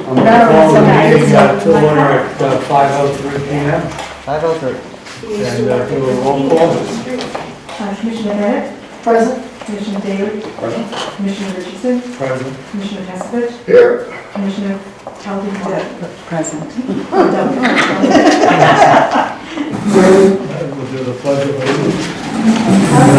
I'm going to call the meeting to order at 5:03 p.m. 5:03. and do a roll call. Commissioner Bennett? Present. Commissioner Daley? Present. Commissioner Richardson? Present. Commissioner Heskovich? Here. Commissioner Talton? Present. We'll do the pledge of allegiance.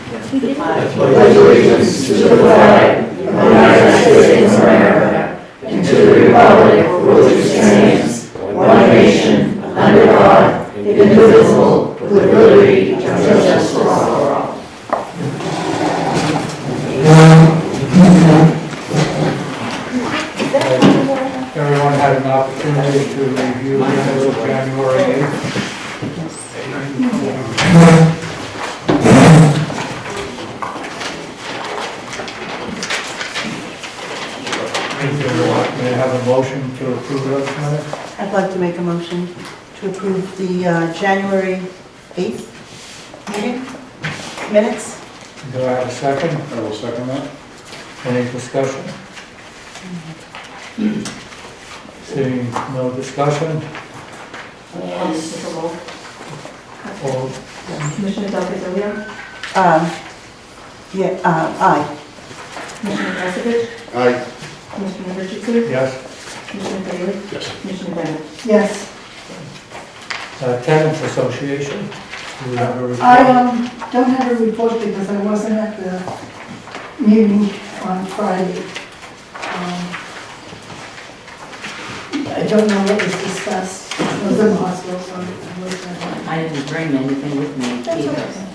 Pledge allegiance to the flag of the United States of America and to the republic for which it stands, one nation, under God, indivisible, with liberty and justice for all. Everyone had an opportunity to review the minutes of January 8th. May I have a motion to approve those minutes? I'd like to make a motion to approve the January 8th meeting minutes. Do I have a second? I will second that. Any discussion? Seeing no discussion, all Commissioner Delgado? Aye. Commissioner Heskovich? Aye. Commissioner Richardson? yes. Commissioner Daley? Yes. Commissioner Bennett? Yes. Tenants Association, do we have a report? I don't have a report because I wasn't at the meeting on Friday. I don't know what was discussed. I was in the hospital, so I wasn't. I didn't bring anything with me That's either. okay.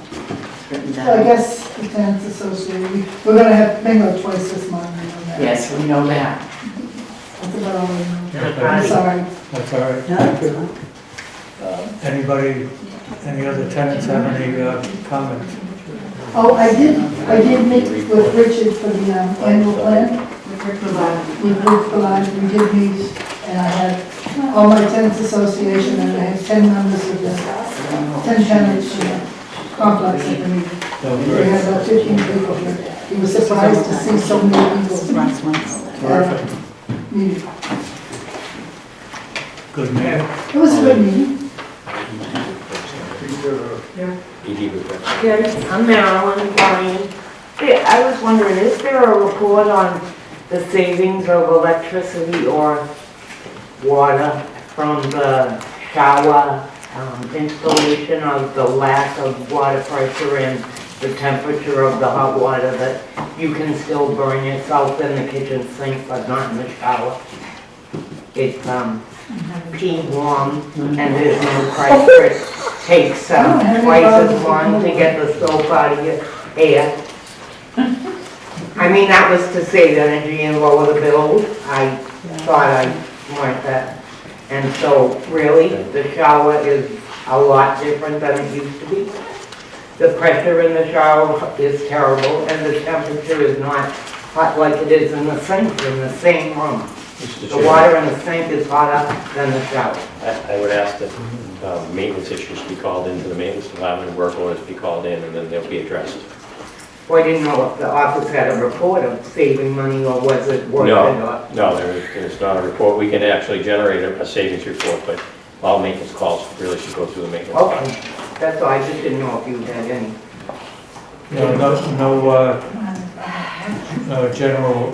It's written So I down. guess the tenants association, we're gonna have bingo twice this month, I know that. Yes, we know that. That's about all I know. Okay, I'm sorry. that's all right. No, Thank you. it's Anybody, any other tenants have any comments? Oh, I did meet with Richard for the annual plan. With Rick Ballard, we did meet, and I had all my tenants association, and I had 10 members of the 10 tenants complex at the meeting. We had about 15 people here. He was surprised to see so many people last one. Terrific. meeting. Good man. It was a good meeting. I'm Marilyn Bryan. I was wondering, is there a report on the savings of electricity or water from the shower installation, of the lack of water pressure and the temperature of the hot water, that you can still burn yourself in the kitchen sink but not in the shower? It's pee warm and there's no price for it. Takes twice as long to get the soap out of your hair. I mean, that was to save energy and lower the bills. I thought I want that. And so, really, the shower is a lot different than it used to be. The pressure in the shower is terrible, and the temperature is not hot like it is in the sink in the same room. The water in the sink is hotter than the shower. I would ask that maintenance issues be called into the maintenance department, work orders be called in, and then they'll be addressed. Well, I didn't know if the office had a report of saving money, or was it worth it? or- No, there's not a report. We can actually generate a savings report, but all maintenance calls really should go through the maintenance department. Okay, that's all. I just didn't know if you had any. No general,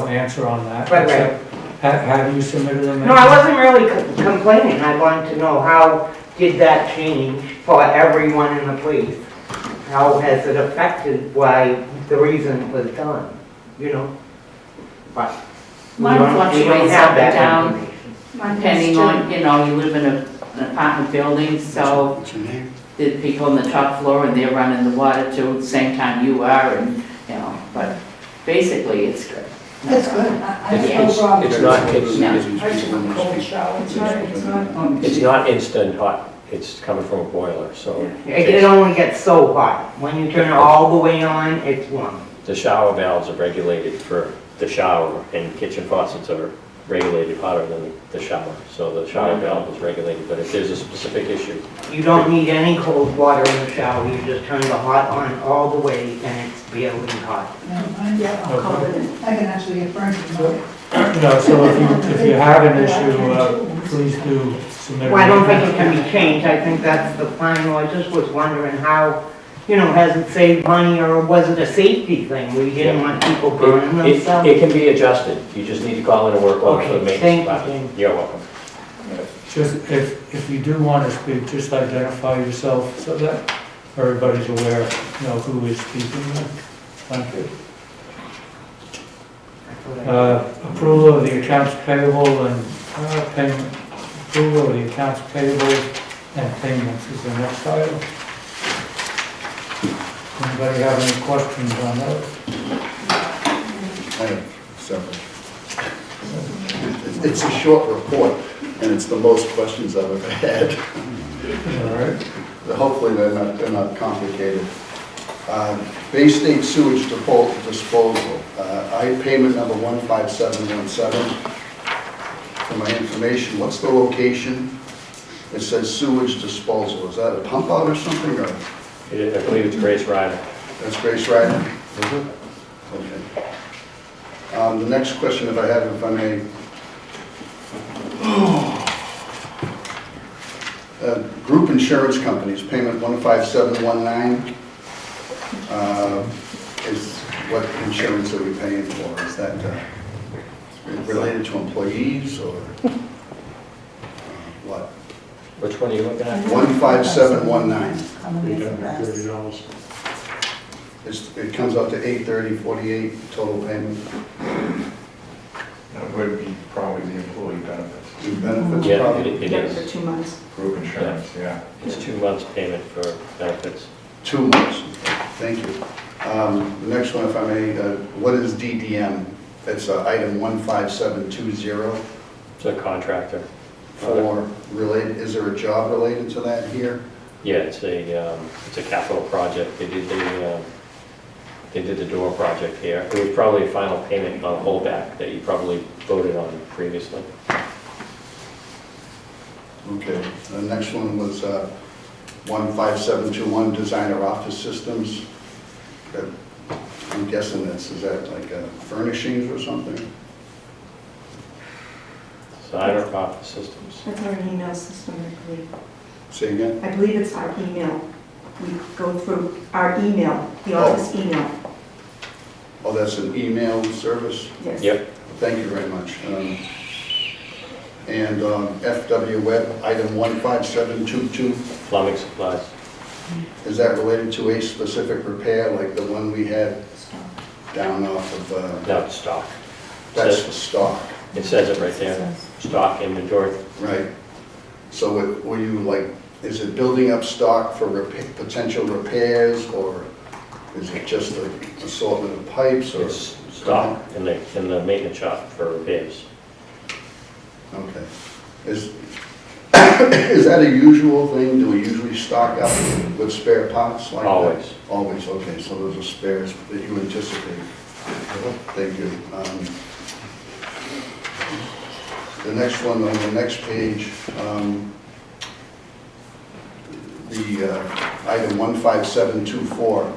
answer on that. Right. Have you submitted them? No, I wasn't really complaining. I wanted to know, how did that change for everyone in the place? How has it affected why the reason it was done, But we Mine don't fluctuates have up and that down, information. depending on, you live in an apartment building, so the people on the top floor and they're running the water too at the same time you are, and, but basically it's good. It's good. I have no problem. It's not, I took a cold shower tonight. it's not instant hot. It's coming from a boiler, so. It only gets so hot. When you turn it all the way on, it's warm. The shower valves are regulated for the shower, and kitchen faucets are regulated hotter than the shower. So the shower valve is regulated, but if there's a specific issue, You don't need any cold water in the shower, you just turn the hot on all the way and it's barely hot. Yeah, I'll call it in. I can actually get Frank to know. So if you have an issue, please do submit. Well, I don't think it can be changed, I think that's the final, I just was wondering how, has it saved money or was it a safety thing? We didn't want people burning it themselves? can be adjusted. You just need to call in a work order for the Okay, maintenance thank you, department. You're welcome. Just, if you do want to speak, just identify yourself so that everybody's aware, who is speaking. Thank you. Approval of the accounts payable and payment. Approval of the accounts payable and payments is the next item. Anybody have any questions on those? I have several. It's a short report, and it's the most questions I've ever had. All right. Hopefully they're not complicated. Bay State Sewage Disposal, I payment number 15717. For my information, what's the location? It says sewage disposal. Is that a pump out or something, or? I believe it's Grace Ryder. That's Grace Ryder? Okay. The next question, if I have, if I may. Group insurance companies, payment 15719. Is what insurance are we paying for? Is that related to employees or what? Which one are you looking at? 15719. How many is the best? It comes out to $830.48 total payment. That would be probably the employee benefits, The benefits Yeah, probably it Yeah, is. for 2 months. group insurance, yeah. It's 2 months payment for benefits. 2 months. Thank you. The next one, if I may, what is DDM? It's item 15720 It's a contractor. for related, is there a job related to that here? Yeah, it's a capital project. They did the door project here. It was probably a final payment on a holdback that you probably voted on previously. Okay. The next one was 15721 Designer Office Systems. I'm guessing is that like furnishings or something? Designer Office Systems. That's our email system, I believe. Say again? I believe it's our email. We go through our email, the office email. Oh, that's an email service? Yes. Yep. Thank you very much. And FW Web, item 15722, Plumbing supplies. is that related to a specific repair, like the one we had down off of, No, it's stock. that's the stock, It says it right there. Stock inventory. right? So were you like, is it building up stock for potential repairs, or is it just an assortment of pipes, or? It's stock in the maintenance shop for repairs. Okay. Is that a usual thing? Do we usually stock up with spare parts like that? Always. Always, okay, so those are spares that you anticipate. Thank you. The next one on the next page, the item 15724,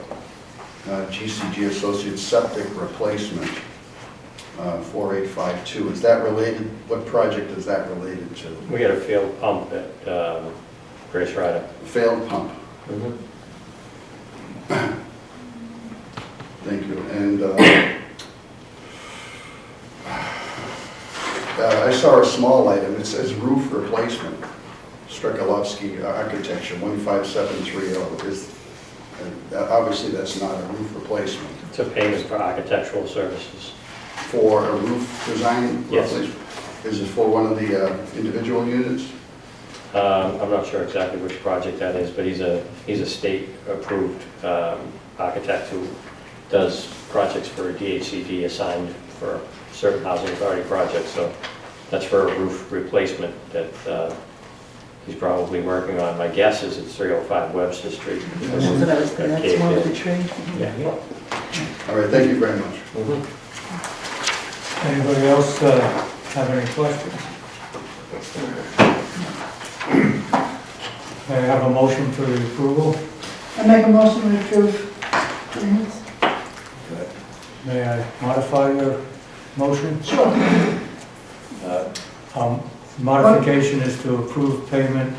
GCG Associates Septic Replacement, 4852. Is that related, what project is that related to? We got a failed pump at Grace Ryder. Failed pump. Thank you. And I saw a small item. It says roof replacement. Strzekalowski Architecture, 15730. Obviously, that's not a roof replacement. It's a payment for architectural services. For a roof design Yes. replacement? Is it for one of the individual units? I'm not sure exactly which project that is, but he's a state-approved architect who does projects for DHCD assigned for certain housing authority projects. So that's for a roof replacement that he's probably working on. My guess is it's 305 Webster Street. That's what I was thinking, that's one of the tree. Yeah. All right, thank you very much. Anybody else have any questions? May I have a motion for the approval? I make a motion to approve minutes. May I modify your motion? Sure. Modification is to approve payment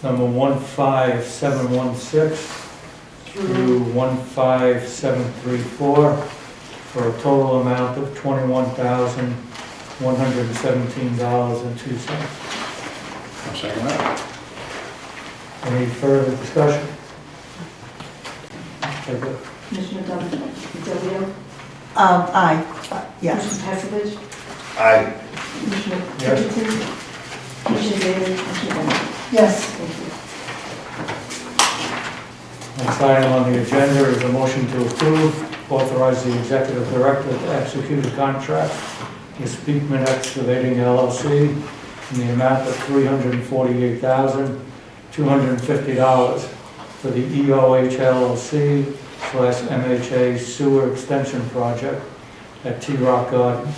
number 15716 through 15734 for a total amount of $21,117.02. I'll second that. Any further discussion? Take it. Commissioner Delio? Aye, yes. Commissioner Passalage? Aye. Commissioner Yes. Richardson? Commissioner Davis? Commissioner Bennett? Yes. Thank you. Next item on the agenda is a motion to approve, authorize the executive director to execute a contract with Speakman Excavating LLC in the amount of $348,250 for the EOHLC/MHA sewer extension project at T-Rock Gardens.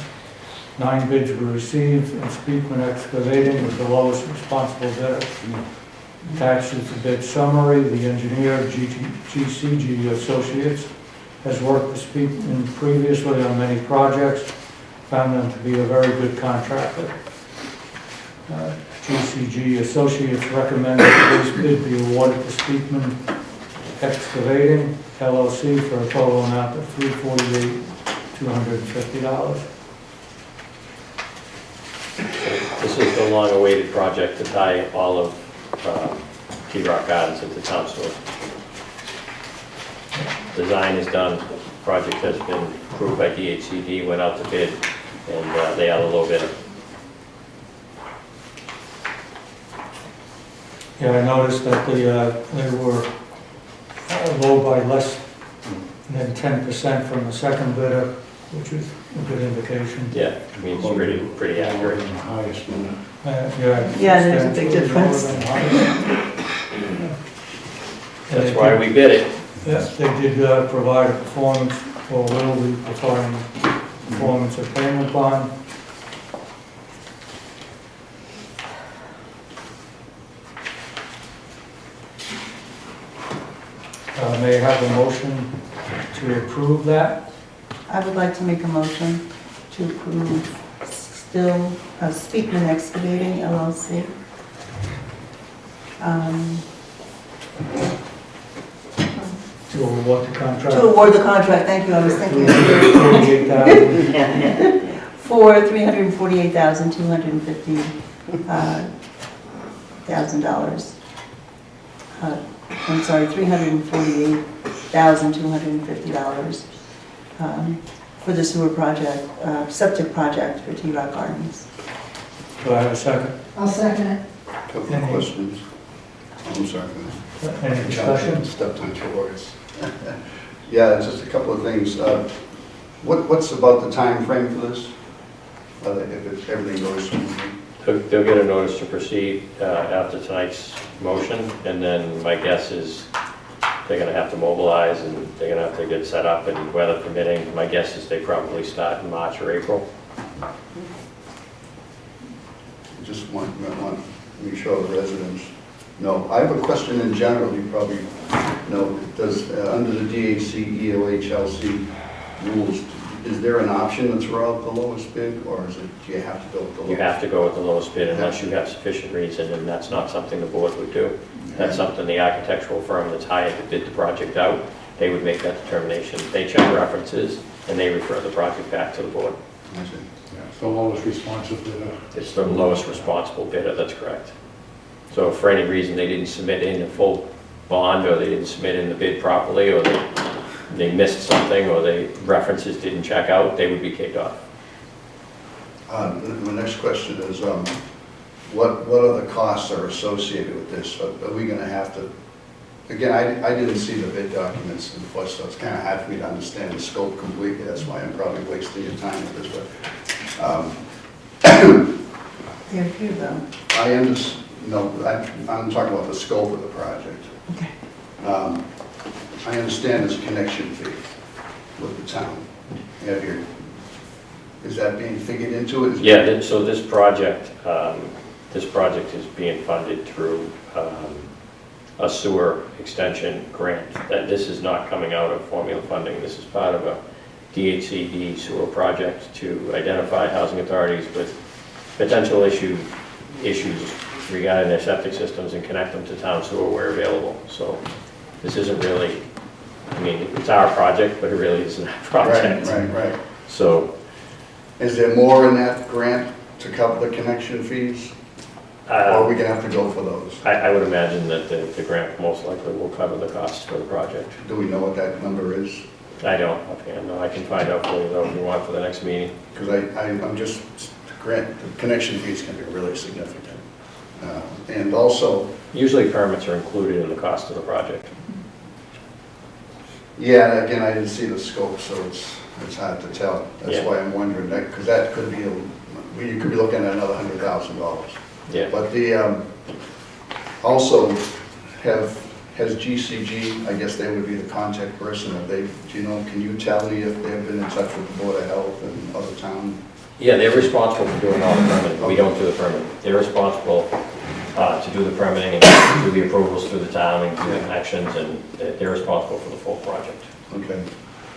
9 bids were received, and Speakman Excavating was the lowest responsible bidder. Attached is the bid summary. The engineer, GCG Associates, has worked with Speakman previously on many projects, found them to be a very good contractor. GCG Associates recommend that this bid be awarded to Speakman Excavating LLC for a total amount of $348,250. This is the long-awaited project to tie all of T-Rock Gardens into town sewer. Design is done, project has been approved by DHCD, went out to bid, and they are the low bidder. Yeah, I noticed that they were low by less than 10% from the second bidder, which is a good indication. Yeah, I mean, it's pretty accurate. Yeah, there's a big difference. That's why we bid it. Yes, they did provide a performance, or will be providing performance of payment bond. May I have a motion to approve that? I would like to make a motion to approve Speakman Excavating LLC. To award the contract? To award the contract, thank you, I was thinking. $348,000. For $348,250. I'm sorry, $348,250 for the sewer project, septic project for T-Rock Gardens. Do I have a second? I'll second it. Couple of questions. I'm sorry. Any discussion? Stepped on your words. Yeah, just a couple of things. What's about the time frame for this? If everything goes smoothly? They'll get a notice to proceed after tonight's motion, and then my guess is they're gonna have to mobilize, and they're gonna have to get set up, and weather permitting, my guess is they probably start in March or April. Just want to make sure the residents know. I have a question in general, you probably know. Does, under the DHC, EOHLC rules, is there an option to throw out the lowest bid, or is it, do you have to go with the lowest? You have to go with the lowest bid unless you have sufficient reason, and that's not something the board would do. That's something the architectural firm that's hired to bid the project out, they would make that determination. They check references, and they refer the project back to the board. I see. It's the lowest responsive bidder. It's the lowest responsible bidder, that's correct. So if for any reason they didn't submit in a full bond, or they didn't submit in the bid properly, or they missed something, or the references didn't check out, they would be kicked off. The next question is, what other costs are associated with this? Are we going to have to, again, I didn't see the bid documents in the flesh, so it's kind of hard for me to understand the scope completely. That's why I'm probably wasting your time with this. But They're here though. I understand. No, I'm talking about the scope of the project. Okay. I understand there's a connection fee with the town. You have your Is that being figured into it? Yeah, so this project is being funded through a sewer extension grant. That this is not coming out of formula funding. This is part of a DHCD sewer project to identify housing authorities with potential issues regarding their septic systems and connect them to town sewer where available. So this isn't really, I mean, it's our project, but it really isn't our project. Right. So Is there more in that grant to cover the connection fees? Or are we gonna have to go for those? I would imagine that the grant most likely will cover the costs for the project. Do we know what that number is? I don't, offhand, no, I can find out for you though if you want for the next meeting. Because I'm just, the connection fees can be really significant. And also, Usually permits are included in the cost of the project. yeah, again, I didn't see the scope, so it's hard to tell. That's Yeah. why I'm wondering, because that could be, you could be looking at another $100,000. Yeah. But also, has GCG, I guess they would be the contact person, do you know, can you tell me if they've been in touch with the Board of Health and other town? Yeah, they're responsible for doing all the permitting. We don't do the permitting. They're responsible to do the permitting and do the approvals through the town and do the connections, and they're responsible for the full project. Okay,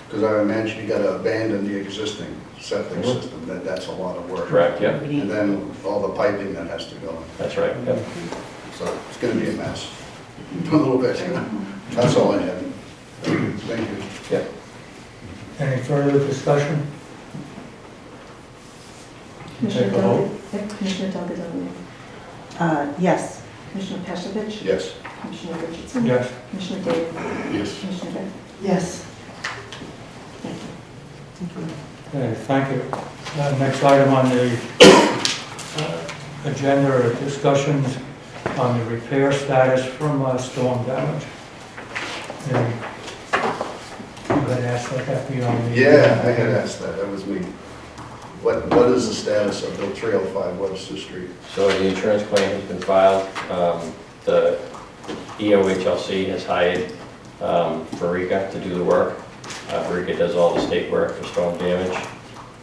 because I imagine you gotta abandon the existing septic Mhm. system, that's a lot of work. Correct, yeah, And then all the piping that has to go in, that's right. Yep. so it's gonna be a mess, a little bit. That's all I had. Thank you. Any further discussion? Commissioner Take a vote. Commissioner Delgadillo. Yes. Commissioner Pastovich. Yes. Commissioner Richardson. Yes. Commissioner Davis. Yes. Commissioner Beck. Yes. Thank you. Okay, thank you. Next item on the agenda are discussions on the repair status from storm damage. And you had asked that be on the... Yeah, I had asked that, that was me. What is the status of the 305 Webster Street? So the insurance claim has been filed. The EOHLC has hired Verica to do the work. Verica does all the state work for storm damage.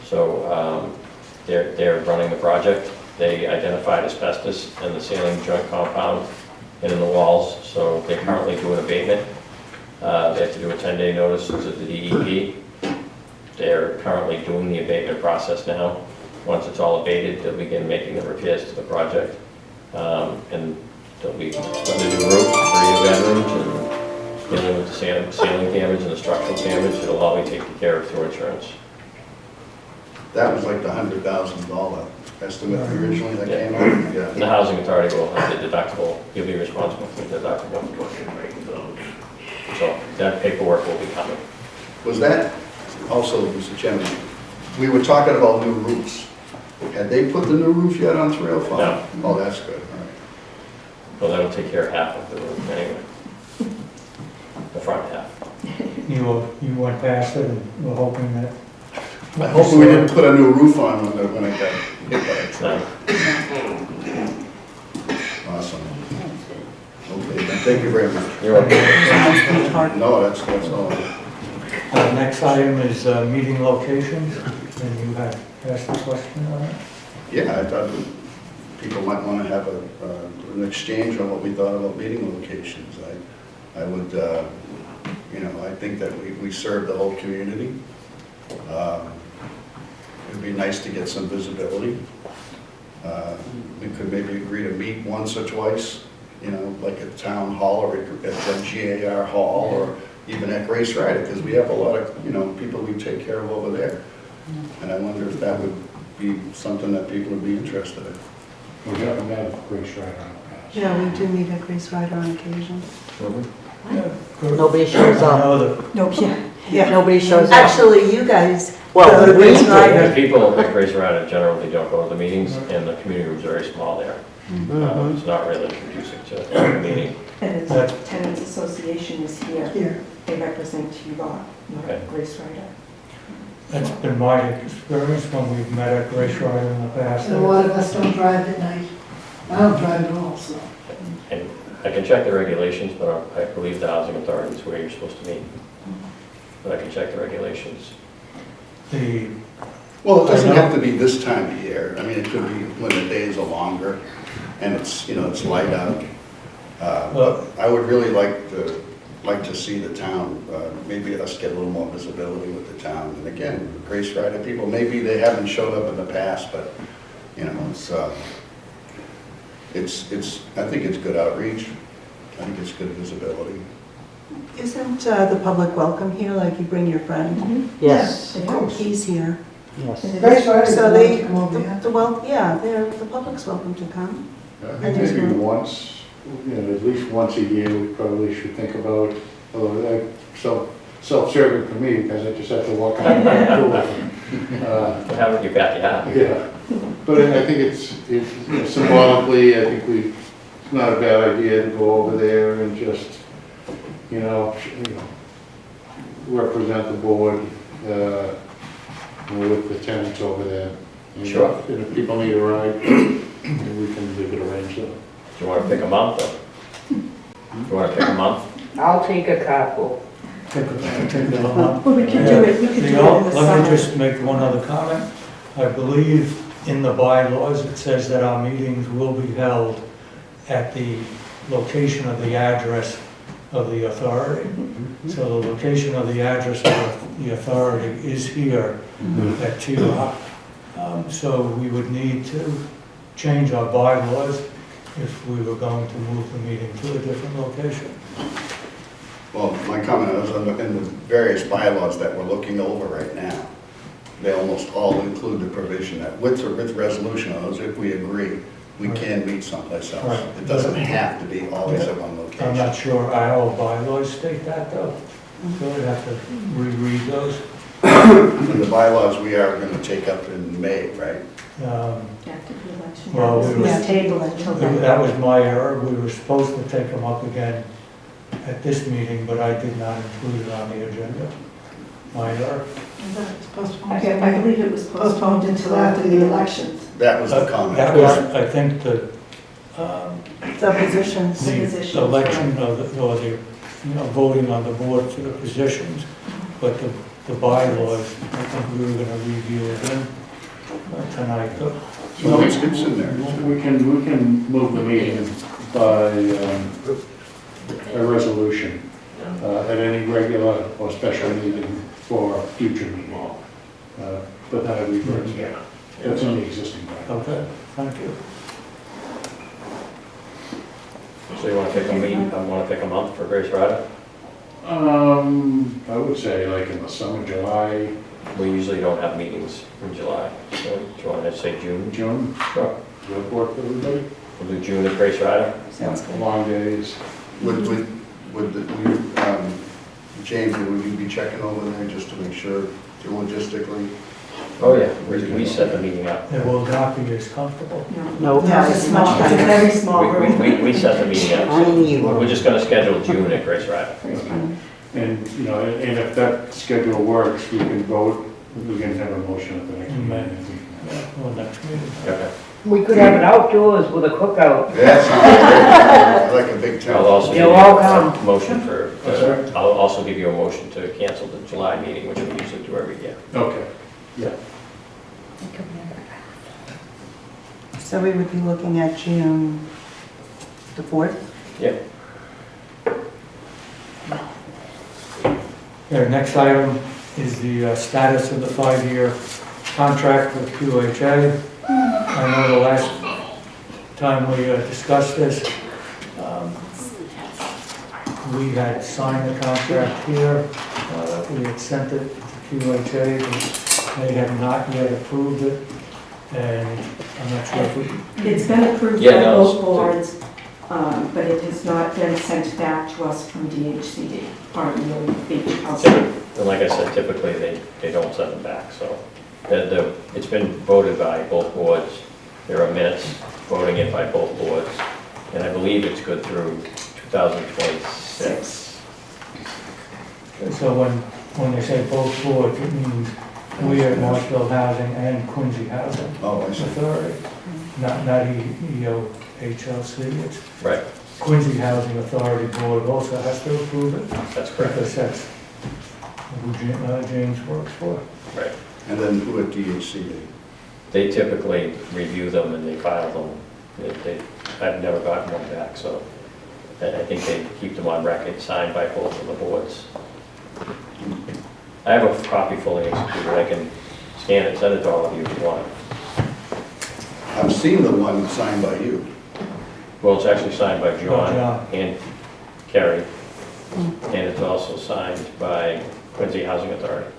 So they're running the project. They identified asbestos in the ceiling joint compound and in the walls, so they're currently doing abatement. They have to do a 10-day notice to the DEP. They're currently doing the abatement process now. Once it's all abated, they'll begin making the repairs to the project. And they'll be putting a new roof, 3 bedrooms, and dealing with the ceiling damage and the structural damage. It'll all be taken care of through insurance. That was like the $100,000 estimate originally that Yeah. came out? And the housing authority will have the deductible. You'll be responsible for the deductible. So that paperwork will be coming. Was that, also, Mr. Chairman, we were talking about new roofs. Had they put the new roof yet on 305? No. Oh, that's good, all right. Well, that'll take care of half of the roof anyway. The front half. You went past it and were hoping that... I hope we didn't put a new roof on when it got hit by a truck. No. Awesome. Okay, thank you very much. You're welcome. No, that's all. Next item is meeting locations, and you had asked a question on it. Yeah, I thought that people might want to have an exchange on what we thought about meeting locations. I would, I think that we serve the whole community. It'd be nice to get some visibility. We could maybe agree to meet once or twice, like at town hall or at the GAR hall or even at Grace Rider, because we have a lot of, people we take care of over there. And I wonder if that would be something that people would be interested in. We haven't had Grace Rider on the past. Yeah, we do meet at Grace Rider on occasion. Nobody shows I up. know that No, yeah. Nobody shows up. Actually, you guys Well, go to we Grace do. Rider. The people at Grace Rider generally don't go to the meetings, and the community room's very small there. It's not really conducive to a meeting. And That- the Tenants Association is here. Here. They represent T-Rock, not Okay. Grace Rider. That's been my experience when we've met at Grace Rider in the past. And a lot of us don't drive at night. I don't drive at all, so. And I can check the regulations, but I believe the housing authority is where you're supposed to meet. But I can check the regulations. The Well, it doesn't I know. have to be this time of year. I mean, it could be when the days are longer and it's, it's light out. But I would really like to see the town, maybe us get a little more visibility with the town. And again, Grace Rider people, maybe they haven't showed up in the past, but, I think it's good outreach. I think it's good visibility. Isn't the public welcome here, like you bring your friend? Yes. Of course. He's here. Yes. Grace Riders So allowed they, to come over here. the public's welcome to come. I think maybe once, at least once a year, we probably should think about, self-serving for me, because I just have to walk out of the door. Have it in your backyard. Yeah, but I think it's symbolically, I think it's not a bad idea to go over there and just, represent the board, with the tenants over there. And Sure. And if people need a ride, we can arrange that. Do you want to pick a month? Or? Do you want to pick a month? I'll take a couple. Take a month. Well, we could do it, we could do it in the Let me summer. just make one other comment. I believe in the bylaws, it says that our meetings will be held at the location of the address of the authority. So the location of the address of the authority is here at T-Rock. So we would need to change our bylaws if we were going to move the meeting to a different location. Well, my comment was in the various bylaws that we're looking over right now, they almost all include the provision that with resolution of those, if we agree, we can meet someplace else. Right. It doesn't have to be always at one I'm location. not sure our bylaws state that though, so I'd have to reread those. And the bylaws we are going to take up in May, right? After the election. Well, we were- Yeah, table until then. That was my error. We were supposed to take them up again at this meeting, but I did not include it on the agenda. My error. Okay, I believe it was postponed until after the elections. That was the comment. That was, I think, the Positions. The positions, the election of the, or the, voting on the board for the positions, but the bylaws, I think we were gonna review again tonight. No, it's in there. We can move the meeting by a resolution at any regular or special meeting for future meeting. But that would be first. That's in the existing bylaw. Okay, thank you. So you want to pick a meeting? I want to pick a month for Grace Rider? I would say like in the summer, July, We usually don't have meetings in July. So do you want to say June? June. Sure. Does that work for everybody? We'll do June at Grace Rider. Sounds good. Long days. James, would you be checking over there just to make sure logistically? Oh, yeah, we set the meeting up. It will not be as comfortable. No. No, it's much, it's a very small room. We set the meeting up. So we're just going to schedule June at Grace Rider. And, and if that schedule works, we can vote, we can have a motion at the next meeting. Yeah, well, next meeting. Okay. We could have it outdoors with a cookout. That sounds great. I like a big I'll tent. also give You're you welcome. a motion for, Yes, sir. I'll also give you a motion to cancel the July meeting, which we usually do every year. Okay, yeah. So we would be looking at June the 4th? Yep. Our next item is the status of the 5-year contract with QHA. I know the last time we discussed this, we had signed the contract here, we had sent it to QHA, but they have not yet approved it, and I'm not sure if we... It's been approved Yeah, by no, both it's- boards, but it has not been sent back to us from DHCD, or the house. And like I said, typically they don't send them back, so it's been voted by both boards. There are minutes voting it by both boards, and I believe it's good through 2026. So when they say both boards, it means we at Marshfield Housing and Quincy Housing Oh, I see. Authority, not EOHLC. It's Right, Quincy Housing Authority Board also has to approve it, that's correct. because that's who James works for. Right. And then who at DHCD? They typically review them and they file them. I've never gotten one back, so I think they keep them on record, signed by both of the boards. I have a copy fully executed. I can scan it, send it to all of you if you want. I've seen the one signed by you. Well, it's actually signed by John John. and Kerry, and it's also signed by Quincy Housing Authority.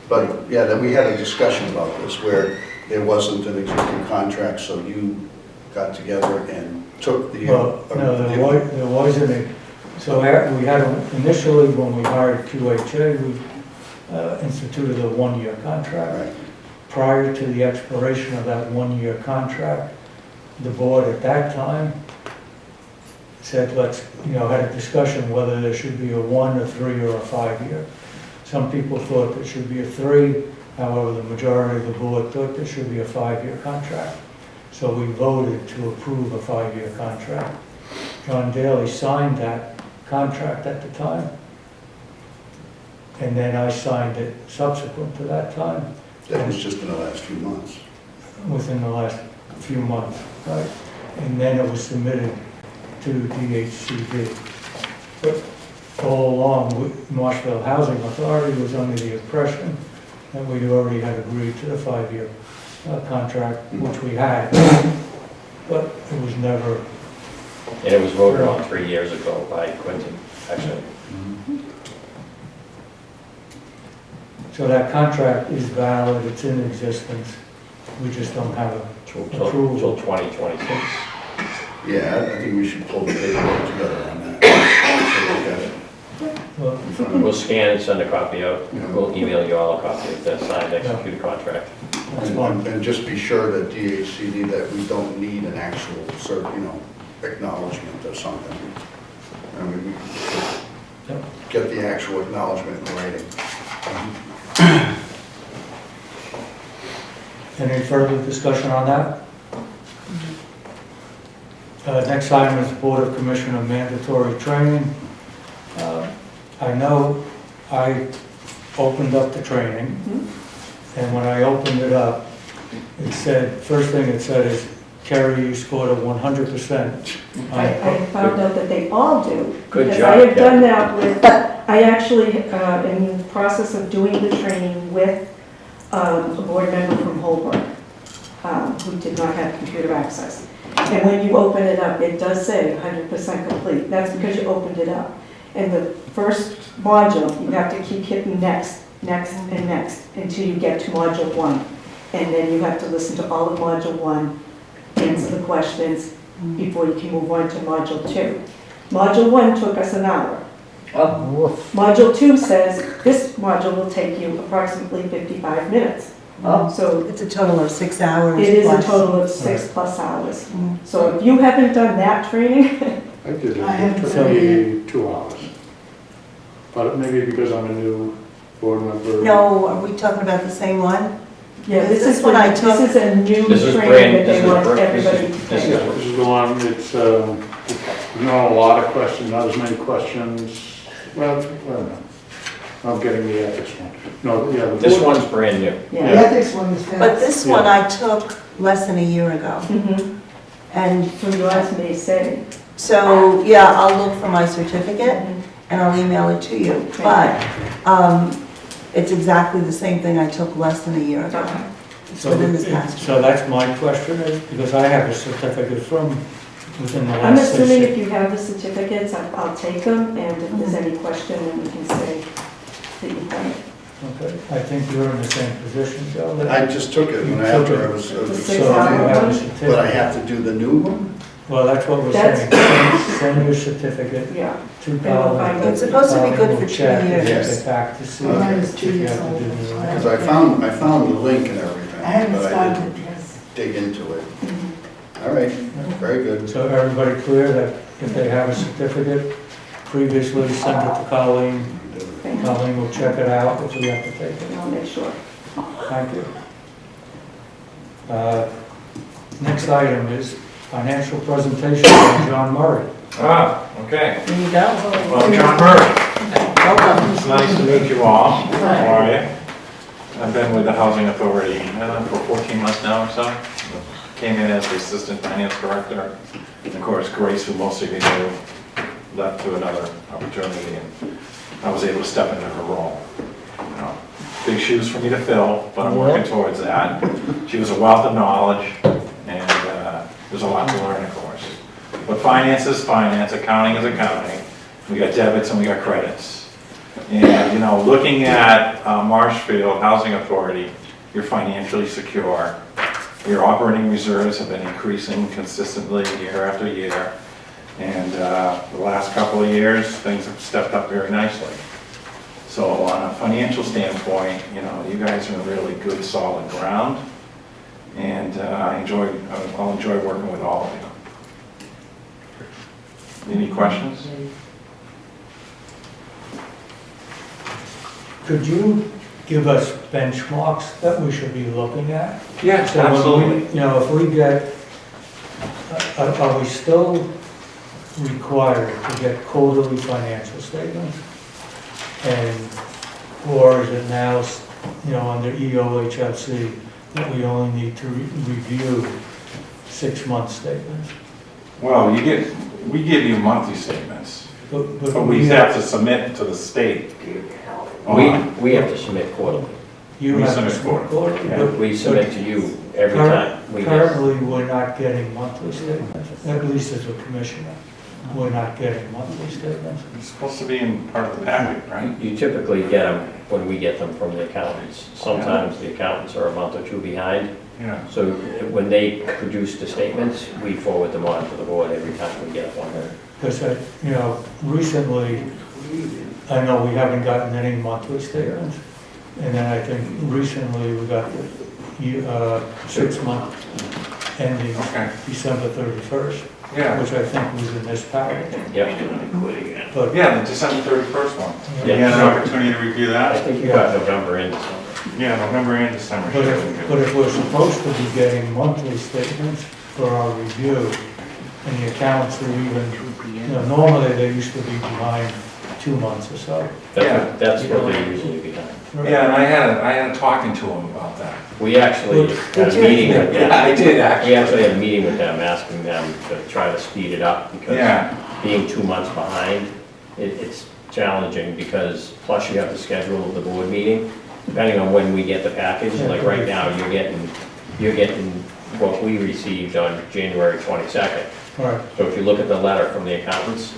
But, yeah, then we had a discussion about this where there wasn't an existing contract, so you got together and took the... Well, no, there wasn't a, so we had, initially when we hired QHA, we instituted a one-year contract. Right. Prior to the expiration of that one-year contract, the board at that time said, let's, had a discussion whether there should be a 1, a 3, or a 5-year. Some people thought there should be a 3, however, the majority of the board thought there should be a 5-year contract. So we voted to approve a 5-year contract. John Daly signed that contract at the time, and then I signed it subsequent to that time. That was just in the last few months. Within the last few months, right? And then it was submitted to DHCD. But all along, Marshfield Housing Authority was under the impression that we already had agreed to the 5-year contract, which we had, but it was never... And it was voted on 3 years ago by Quincy, actually. So that contract is valid, it's in existence, we just don't have a Till approval. 2026. Yeah, I think we should pull the paperwork together on that. Well, We'll scan and send a copy out. Yeah. We'll email you all a copy of the signed executed contract. that's fine. And just be sure that DHCD, that we don't need an actual, acknowledgement or something. I mean, we Yep. get the actual acknowledgement in writing. Any further discussion on that? Next item is Board of Commissioner mandatory training. I know I opened up the training, and when I opened it up, it said, first thing it said is, Kerry, you scored a 100%. I found out that they all do. Good Because job, I have done that with, I actually am in the process of doing the training with a board member from Holbrook, who did not have computer access. And when you open it up, it does say 100% complete. That's because you opened it up. And the first module, you have to keep hitting next, next, and next until you get to module 1. And then you have to listen to all of module 1, answer the questions before you can move on to module 2. Module 1 took us an hour. Module 2 says this module will take you approximately 55 minutes. So It's a total of 6 hours. it is a plus. total of 6+ hours. So if you haven't done that training, I did it, I haven't it took done me 2 hours. But maybe because I'm a new board member. No, are we talking about the same one? yeah, This is what I took. this is a new This is training that this they is want brand- everybody to this take. is- This is the one, it's, not a lot of questions, not as many questions. Well, no. I'm getting the ethics one. No, yeah. the This board- one's brand new. The Yeah. ethics one is fast. But this one Yeah. I took less than a year ago. Mhm. And So yours may say. so, yeah, I'll look for my certificate and I'll email it to you. But it's exactly the same thing I took less than a year ago. Okay. It's within this past. So that's my question, is because I have a certificate from within the I'm last 6 assuming years. if you have the certificates, I'll take them, and if there's any question, then we can say that you've done it. Okay, I think you're in the same position, Joe. that- I just took it when You after took I it. was, The So 6 you hour have a one? certificate. but I have to do the new one? Well, that's what we're That's- saying. Send your certificate Yeah. to Then we'll Colin. find out. It's supposed to be good Colin for will 2 check and years. get back to see Mine is if 2 you years have to old. do the so new one. Because I found the link and everything, I haven't but I started didn't it, yes. dig into it. All right, very good. So everybody clear that if they have a certificate, previously send it to Colleen. Thank you. Colleen will check it out if we have to take it. I'll make sure. Thank you. Next item is financial presentation by John Murray. Okay. There you go. Well, John Murray, Welcome. it's nice to meet you all. How are you? I've been with the Housing Authority for 14 months now or so. Came in as the Assistant Finance Director. And of course, Grace, who most of you knew, left to another opportunity, and I was able to step into her role. You know, big shoes for me to fill, but I'm working towards that. She was a wealth of knowledge, and there's a lot to learn, of course. But finance is finance, accounting is accounting. We got debits and we got credits. And, you know, looking at Marshfield Housing Authority, you're financially secure. Your operating reserves have been increasing consistently year after year. And the last couple of years, things have stepped up very nicely. So on a financial standpoint, you know, you guys are in really good, solid ground. And I'll enjoy working with all of you. Any questions? Could you give us benchmarks that we should be looking at? Yes, So when we- absolutely. You know, if we get, are we still required to get quarterly financial statements? And, or is it now, you know, under EOHLC that we only need to review 6-month statements? Well, we give you monthly statements, But but we have to submit to the state. We have to submit quarterly. You we have to submit submit quarterly. quarterly, Yeah. but We submit to you every time. We get, currently, we're not getting monthly statements, at least as a commissioner. We're not getting monthly statements. It's supposed to be in part of the packet, right? you typically get them when we get them from the accountants. Sometimes the accountants are a month or two behind. Yeah. So when they produce the statements, we forward them on to the board every time we get one. Because, you know, recently, I know we haven't gotten any monthly statements. And then I think recently we got the 6-month ending Okay. December 31st, Yeah. which I think was in this package. Yep. But Yeah, the December 31st one. Yeah. You had an opportunity to review I that? think you got November and December. Yeah, November and December. But if we're supposed to be getting monthly statements for our review, and the accounts are even, you know, normally they used to be behind 2 months or so. That's what they're usually behind. Yeah, and I had a talking to him about that. We actually had a Did you? meeting with them. I did We actually. actually had a meeting with them, asking them to try to speed it up, because Yeah, being 2 months behind, it's challenging, because plus you have to schedule the board meeting, depending on when we get the package. Like right now, you're getting what we received on January 22nd. Right, So if you look at the letter from the accountants,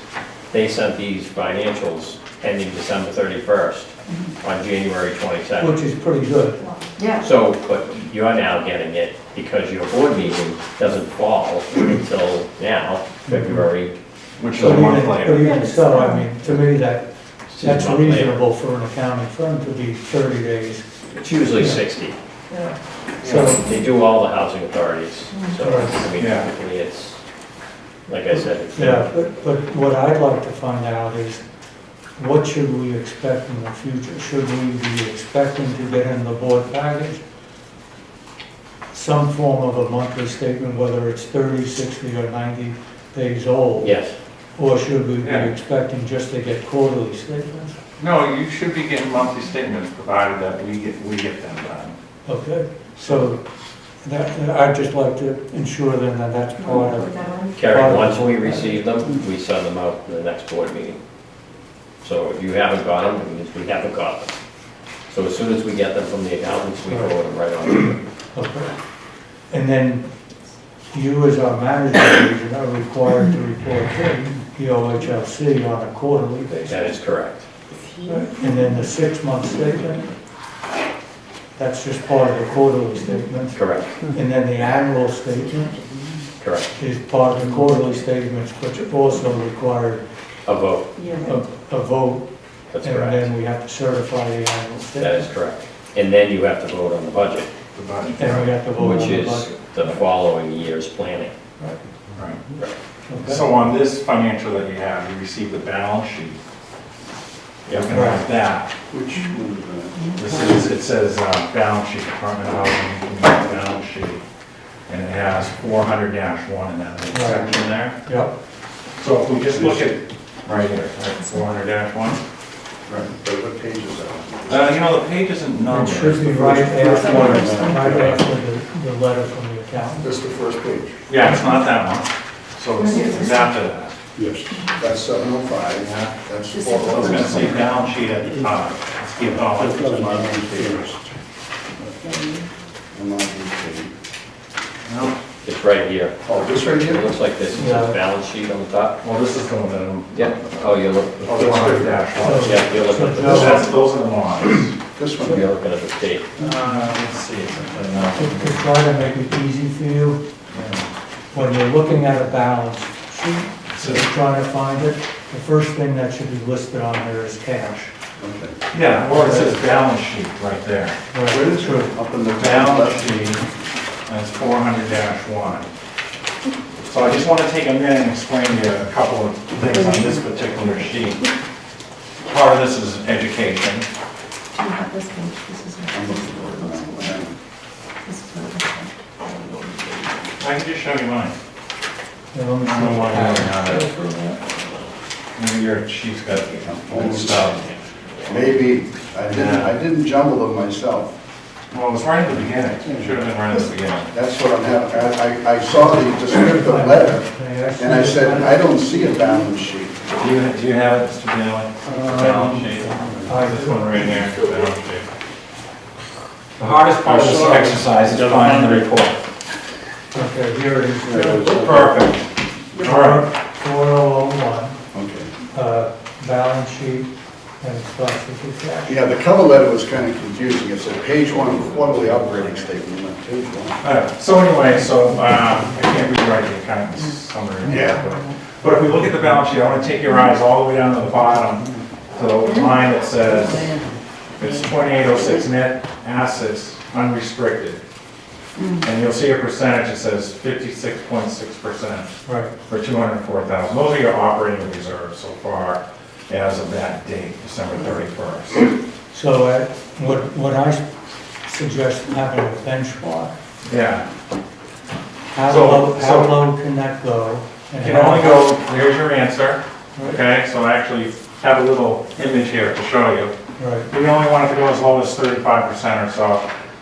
they sent these financials ending December 31st on January 22nd. which is pretty good. Yeah. So, but you're now getting it because your board meeting doesn't fall until now, February. which is But a month even, but later. even so, I mean, to me, that's It's a month later. reasonable for an accounting firm to be 30 days. It's usually 60. So, They do all the housing authorities, so, I mean, Yeah. typically it's, like I said, it's. yeah, but what I'd like to find out is, what should we expect in the future? Should we be expecting to get in the board package some form of a monthly statement, whether it's 30, 60, or 90 days old? Yes, Or should we be Yeah. expecting just to get quarterly statements? No, you should be getting monthly statements, provided that we get them done. Okay, so that, I'd just like to ensure then that that's part of, Kerry, once we receive them, we send them out to the next board meeting. So if you haven't got them, it means we haven't got them. So as soon as we get them from the accountants, we forward them right on to you. okay. And then you as our management agent are required to report to EOHLC on a quarterly That basis. is correct. And then the 6-month statement, that's just part of the quarterly statement. Correct, And then the annual statement correct. is part of the quarterly statements, which also require A vote, a vote. that's And correct. then we have to certify the annual That statement. is correct. And then you have to vote on the budget, The budget. And we have to vote on which the is budget. the following year's planning. Right. Okay. So on this financial that you have, you received the balance sheet. You can have that. Which one is This is, it says balance sheet, Department of Housing and Community balance sheet. And it has 400-1 in that little section there. Yep, So if we just look at, right here, right, 400-1. Right, but what page is that? You know, the page isn't It numbered. should be right after the letter from the accountant. This is the first page. Yeah, it's not that one. So it's after that. Yes. That's 705. Yeah. That's So it's gonna say 405. balance sheet at the top. Let's keep it all. That's what I'm on first. I'm on page. No. It's right here. Oh, this right It here? looks like this, it Yeah. says balance sheet on the top. Well, this is the one that I'm. Yeah. Oh, you're looking, Oh, the 100-1. yeah, you're looking at That's, those are the ones. This one the, you're here. looking at the state. Let's see, it's something To else. to try to make it easy for you, when you're looking at a balance sheet, so you're trying to find it, the first thing that should be listed on there is cash. Okay. Yeah, or it says balance sheet right there. Where is it? Up in the Balance sheet, that's 400-1. So I just want to take a minute and explain to you a couple of things on this particular sheet. Part of this is education. Do you have this page? This is I'm looking for it now. this is what I can just show you mine. Yeah, let me I don't know why you don't have it. see. Maybe your sheet's got old stuff. Maybe, I didn't jumble them myself. Well, it was right in the beginning. It should have been right in the beginning. That's what I'm having, I saw the descriptive letter, and I said, I don't see a balance sheet. Do you have it, Mr. Bailey? Balance sheet. This one right here, balance sheet. The hardest part of this exercise is finding the report. Okay, here it is. Perfect. All right. 4001, Okay. balance sheet, and it starts with the cash. Yeah, the cover letter was kind of confusing. It said page 1, quarterly operating statement, not page 1. So anyway, I can't rewrite the accountant's summary. Yeah. But if we look at the balance sheet, I want to take your eyes all the way down to the bottom, to the line that says, it's 2806 net assets unrestricted. And you'll see a percentage that says 56.6% Right. for 204,000. Those are your operating reserves so far as of that date, December 31st. So what I suggest having a benchmark, Yeah. how So- low can that go? You can only go, here's your answer, okay? So I actually have a little image here to show you. Right, We only want it to go as low as 35% or so.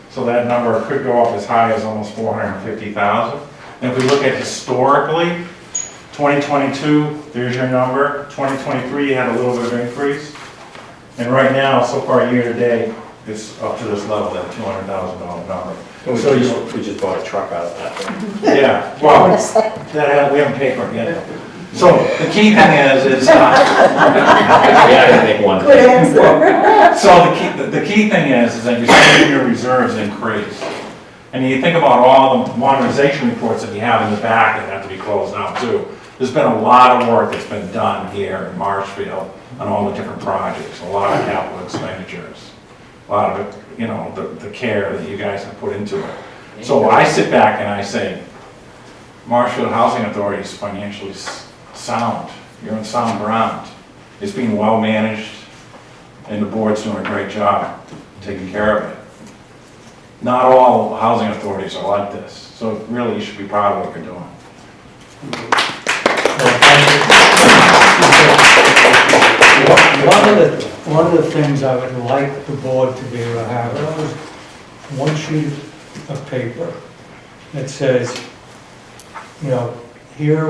So that number could go up as high as almost 450,000. And if we look at historically, 2022, there's your number. 2023, you had a little bit of increase. And right now, so far year to date, it's up to this level, that $200,000 number. We So you, just bought a truck out of that. yeah, well, we haven't paid for it yet. So the key thing is, Yeah, I think one. Good answer. so the key thing is that you're seeing your reserves increase. And you think about all the modernization reports that you have in the back that have to be closed out too. There's been a lot of work that's been done here in Marshfield on all the different projects, a lot of capital expenditures, a lot of it, you know, the care that you guys have put into it. So I sit back and I say, Marshfield Housing Authority is financially sound. You're on sound ground. It's being well managed, and the board's doing a great job taking care of it. Not all housing authorities are like this, so really you should be proud of what you're doing. One of the things I would like the board to be able to have is one sheet of paper that says, you know, here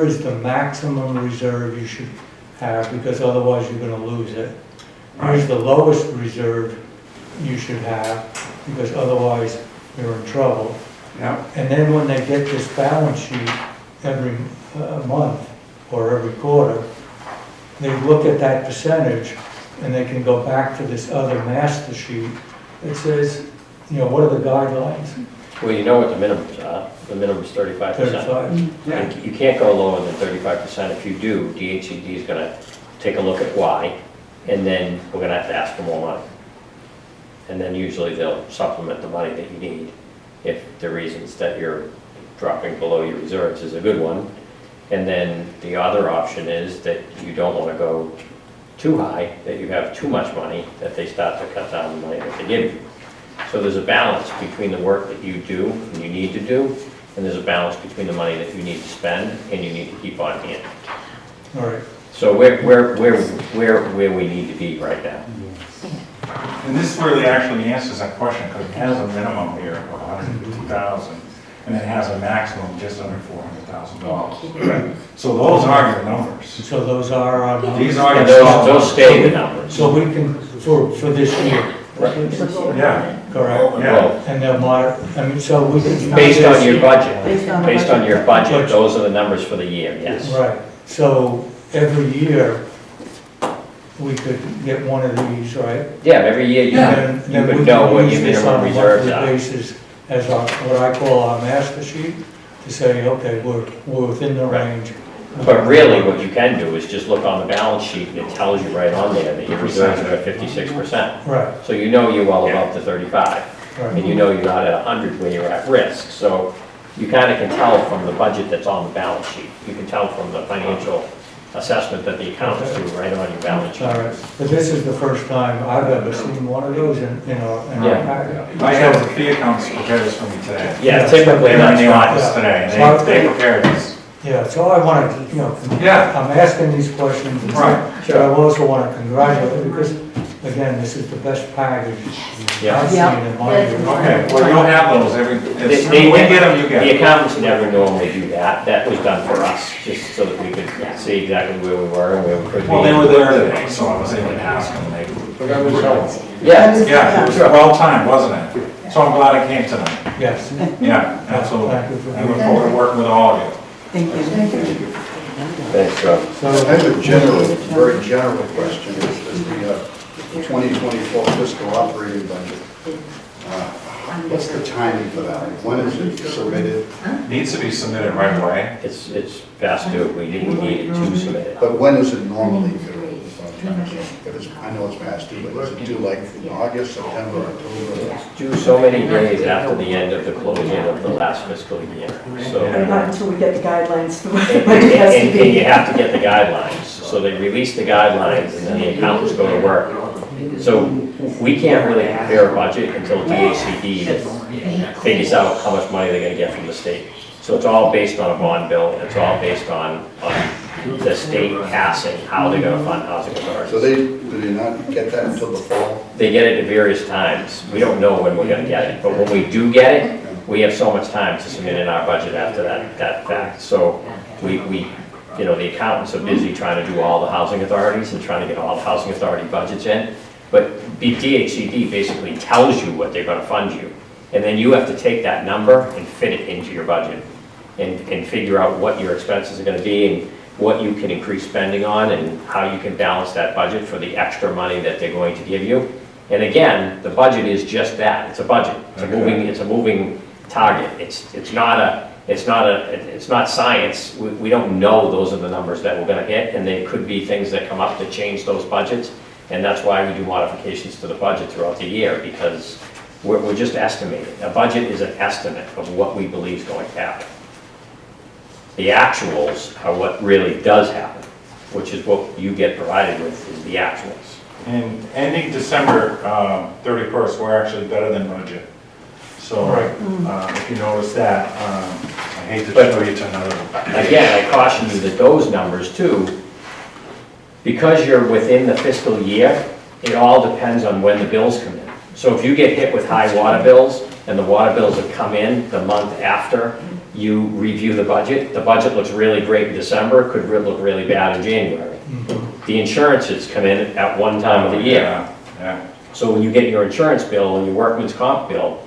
is the maximum reserve you should have, because otherwise you're gonna lose it. Here's the lowest reserve you should have, because otherwise you're in trouble. Yeah. And then when they get this balance sheet every month or every quarter, they look at that percentage and they can go back to this other master sheet that says, you know, what are the guidelines? Well, you know what the minimums are. The minimum is 35%. 35. And you can't go lower than 35%. If you do, DHCD is gonna take a look at why, and then we're gonna have to ask for more money. And then usually they'll supplement the money that you need if the reasons that you're dropping below your reserves is a good one. And then the other option is that you don't want to go too high, that you have too much money, that they start to cut down the money that they give you. So there's a balance between the work that you do and you need to do, and there's a balance between the money that you need to spend and you need to keep on hand. All right. So where we need to be right now. And this really actually answers that question, because it has a minimum here of 150,000, and it has a maximum just under $400,000. So those are your numbers. So those are our numbers. These are And your those stay the numbers. So we can, for this year, Yeah, correct? yeah. And they're I mean, so we can. Based on your budget. Based on the Based on budget. your budget, those are the numbers for the year, yes. Right, so every year, we could get one of these, right? Yeah, every year you And would then we know can what use your this minimum on a reserves monthly are. basis as our, what I call our master sheet, to say, okay, we're within the Right. range. But really, what you can do is just look on the balance sheet and it tells you right on there that your reserves are at 56%. Right, So you know you're well above the 35, and right, you know you're not at 100 when you're at risk. So you kind of can tell from the budget that's on the balance sheet. You can tell from the financial assessment that the accountants do right on your balance sheet. all right. But this is the first time I've ever seen one of those in our Yeah. packet. I have the fee accounts prepared this for me today. Yeah, typically They're in that's the not, office today, Yeah. they prepared this. Yeah, so I want to, Yeah. I'm asking these questions, and Right. but I also want to congratulate you, because, again, this is the best package Yeah. I've seen in my year. Okay, well, you'll have those every, as They- soon as we get them, you get the them. accountants never normally do that. That was done for us, just so that we could see exactly where we were and where we could be. Well, they were there today, so I was able to ask them, they. Yeah, Yeah, it was well timed, wasn't it? So I'm glad I came tonight. Yes. Yeah, absolutely. Thank you for I look being forward to working with all of you. Thank you. thanks, Rob. I have a general, very general question, is the 2024 fiscal operating budget. What's the timing for that? When is it submitted? Needs to be submitted right away. It's past due. We didn't need it to submit it. But when is it normally due? I know it's past due, but is it due like August, September, October? Due so many days after the end of the closing of the last fiscal year, so. And not until we get the guidelines for what And it has to and you be. have to get the guidelines, so they release the guidelines and then the accountants go to work. So we can't really prepare a budget until DHCD figures out how much money they're gonna get from the state. So it's all based on a bond bill, it's all based on the state passing how they're gonna fund housing So authorities. do they not get that until the fall? They get it at various times. We don't know when we're gonna get it, but when we do get it, we have so much time to submit in our budget after that fact. So we, you know, the accountants are busy trying to do all the housing authorities and trying to get all the housing authority budgets in. But DHCD basically tells you what they're gonna fund you. And then you have to take that number and fit it into your budget and figure out what your expenses are gonna be and what you can increase spending on and how you can balance that budget for the extra money that they're going to give you. And again, the budget is just that, it's a budget. It's a moving target. It's not science. We don't know those are the numbers that we're gonna hit, and there could be things that come up to change those budgets. And that's why we do modifications to the budget throughout the year, because we're just estimating. A budget is an estimate of what we believe is going to happen. The actuals are what really does happen, which is what you get provided with, is the actuals. And ending December 31st, we're actually better than budget. So if you notice that, I hate to show you to another. Again, I caution you that those numbers too, because you're within the fiscal year, it all depends on when the bills come in. So if you get hit with high water bills, and the water bills have come in the month after you review the budget looks really great in December, could look really bad in January. The insurances come in at one time of the year. Yeah. So when you get your insurance bill and your workman's comp bill,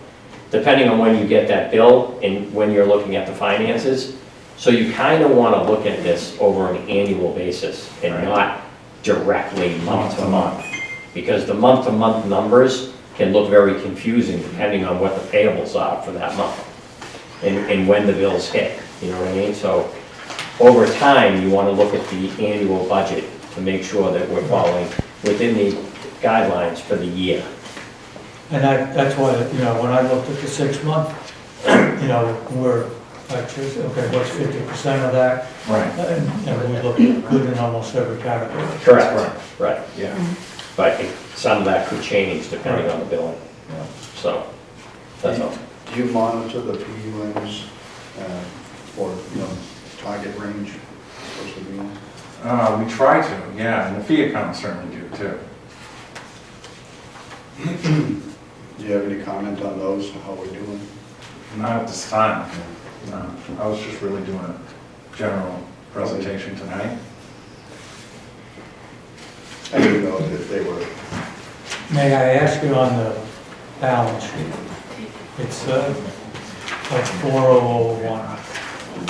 depending on when you get that bill and when you're looking at the finances, so you kind of want to look at this over an annual basis and not directly month to month. Because the month-to-month numbers can look very confusing depending on what the payables are for that month and when the bills hit, you know what I mean? So over time, you want to look at the annual budget to make sure that we're following within the guidelines for the year. And that's why, when I looked at the 6 month, we're, like, okay, what's 50% of that? Right. And we look good in almost every category. Correct. Right. Yeah. But some of that could change depending on the billing. So, that's all. Do you monitor the PUMs for, target range, supposed to be on? We try to, yeah, and the fee accounts certainly do too. Do you have any comment on those, how we're doing? Not at this time. No, I was just really doing a general presentation tonight. I didn't know if they were, May I ask you on the balance sheet? It's like 4001.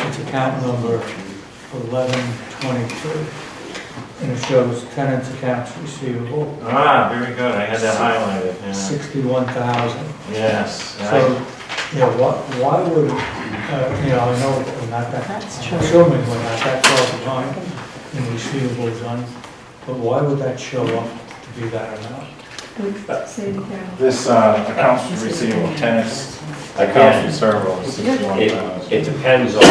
It's account number 1122. And it shows tenants' accounts receivable, Ah, very good, I had that highlighted, yeah. 61,000. Yes. So, yeah, why would, you know, I know we're not that, I'm assuming we're not that far behind in receivables on, but why would that show up to be that amount? Say it again. This accounts receivable tenants, accounts receivable is 61,000. It depends on,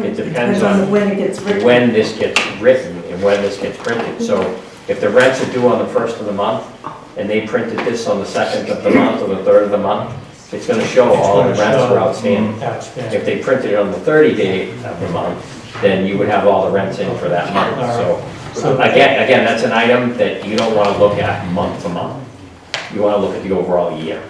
it depends on when it gets written. when this gets written and when this gets printed. So if the rents are due on the 1st of the month, and they printed this on the 2nd of the month or the 3rd of the month, it's gonna show all the rents are outstanding. If they printed it on the 30-day of the month, then you would have all the rents in for that month. So again, that's an item that you don't wanna look at month to month. You wanna look at the overall year.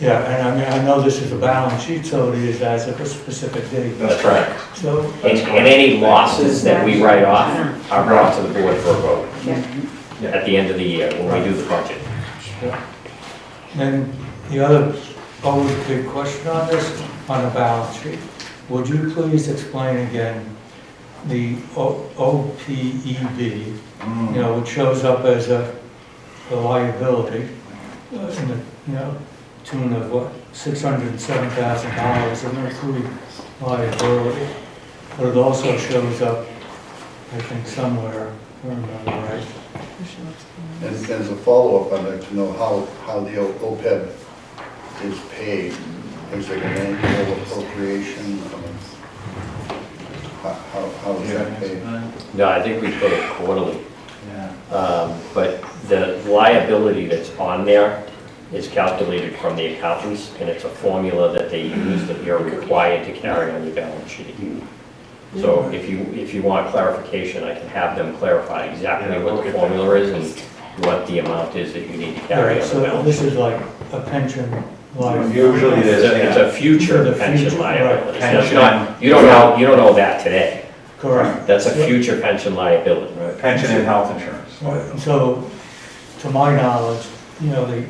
Yeah, and I mean, I know this is a balance sheet, so it is as of a specific date. That's correct. So, And any losses that we write off are brought to the board for a vote at the end of the year when we do the budget. then the other, always big question on this, on the balance sheet. Would you please explain again the OPEB, you know, which shows up as a liability in the, you know, tune of what, $607,000 in their free liability. But it also shows up, I think, somewhere, if I remember right. and as a follow-up, I'd like to know how the OPEB is paid. Is it an annual appropriation? How is that paid? No, I think we pay it quarterly. Yeah. But the liability that's on there is calculated from the accountants, and it's a formula that they use that you're required to carry on your balance sheet. So if you want clarification, I can have them clarify exactly what the formula is and what the amount is that you need to carry on the So balance this sheet. is like a pension liability. Usually it is, It's a future The pension future, liability. right. So it's not, you don't know that today. Correct. That's a future pension liability. pension and health insurance. Right, so, to my knowledge, you know, the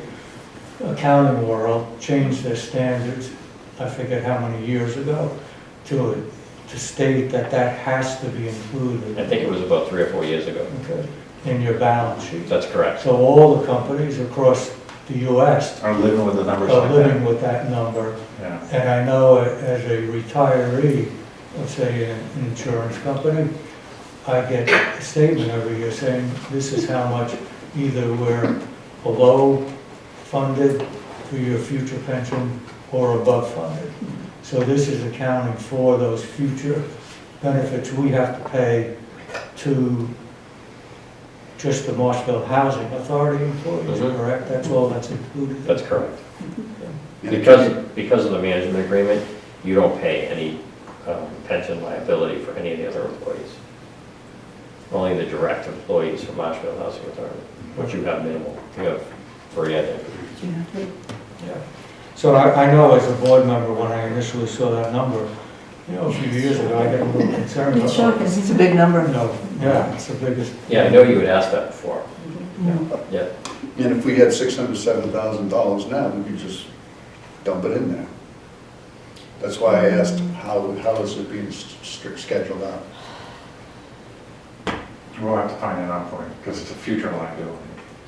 accounting world changed their standards, I forget how many years ago, to state that that has to be I included, think it was about 3 or 4 years ago. okay, in your balance sheet. That's correct. So all the companies across the US Are living with the numbers are like living that. with that number. Yeah. And I know as a retiree, let's say in an insurance company, I get a statement every year saying, this is how much either we're below funded for your future pension or above funded. So this is accounting for those future benefits we have to pay to just the Marshfield Housing Authority employees, Mhm. correct? That's all that's included? That's correct. And Because of the management agreement, you don't pay any pension liability for any of the other employees. Only the direct employees from Marshfield Housing Authority, which you have minimal. You have 3, I think. Yeah. So I know as a board member, when I initially saw that number, you know, a few years ago, I got a little concerned It's about. shocking. It's a big number. No, yeah, it's the biggest. Yeah, I know you had asked that before. Yeah. And if we had $607,000 now, we could just dump it in there. That's why I asked, how is it being scheduled out? We'll have to find it out for you, because it's a future liability,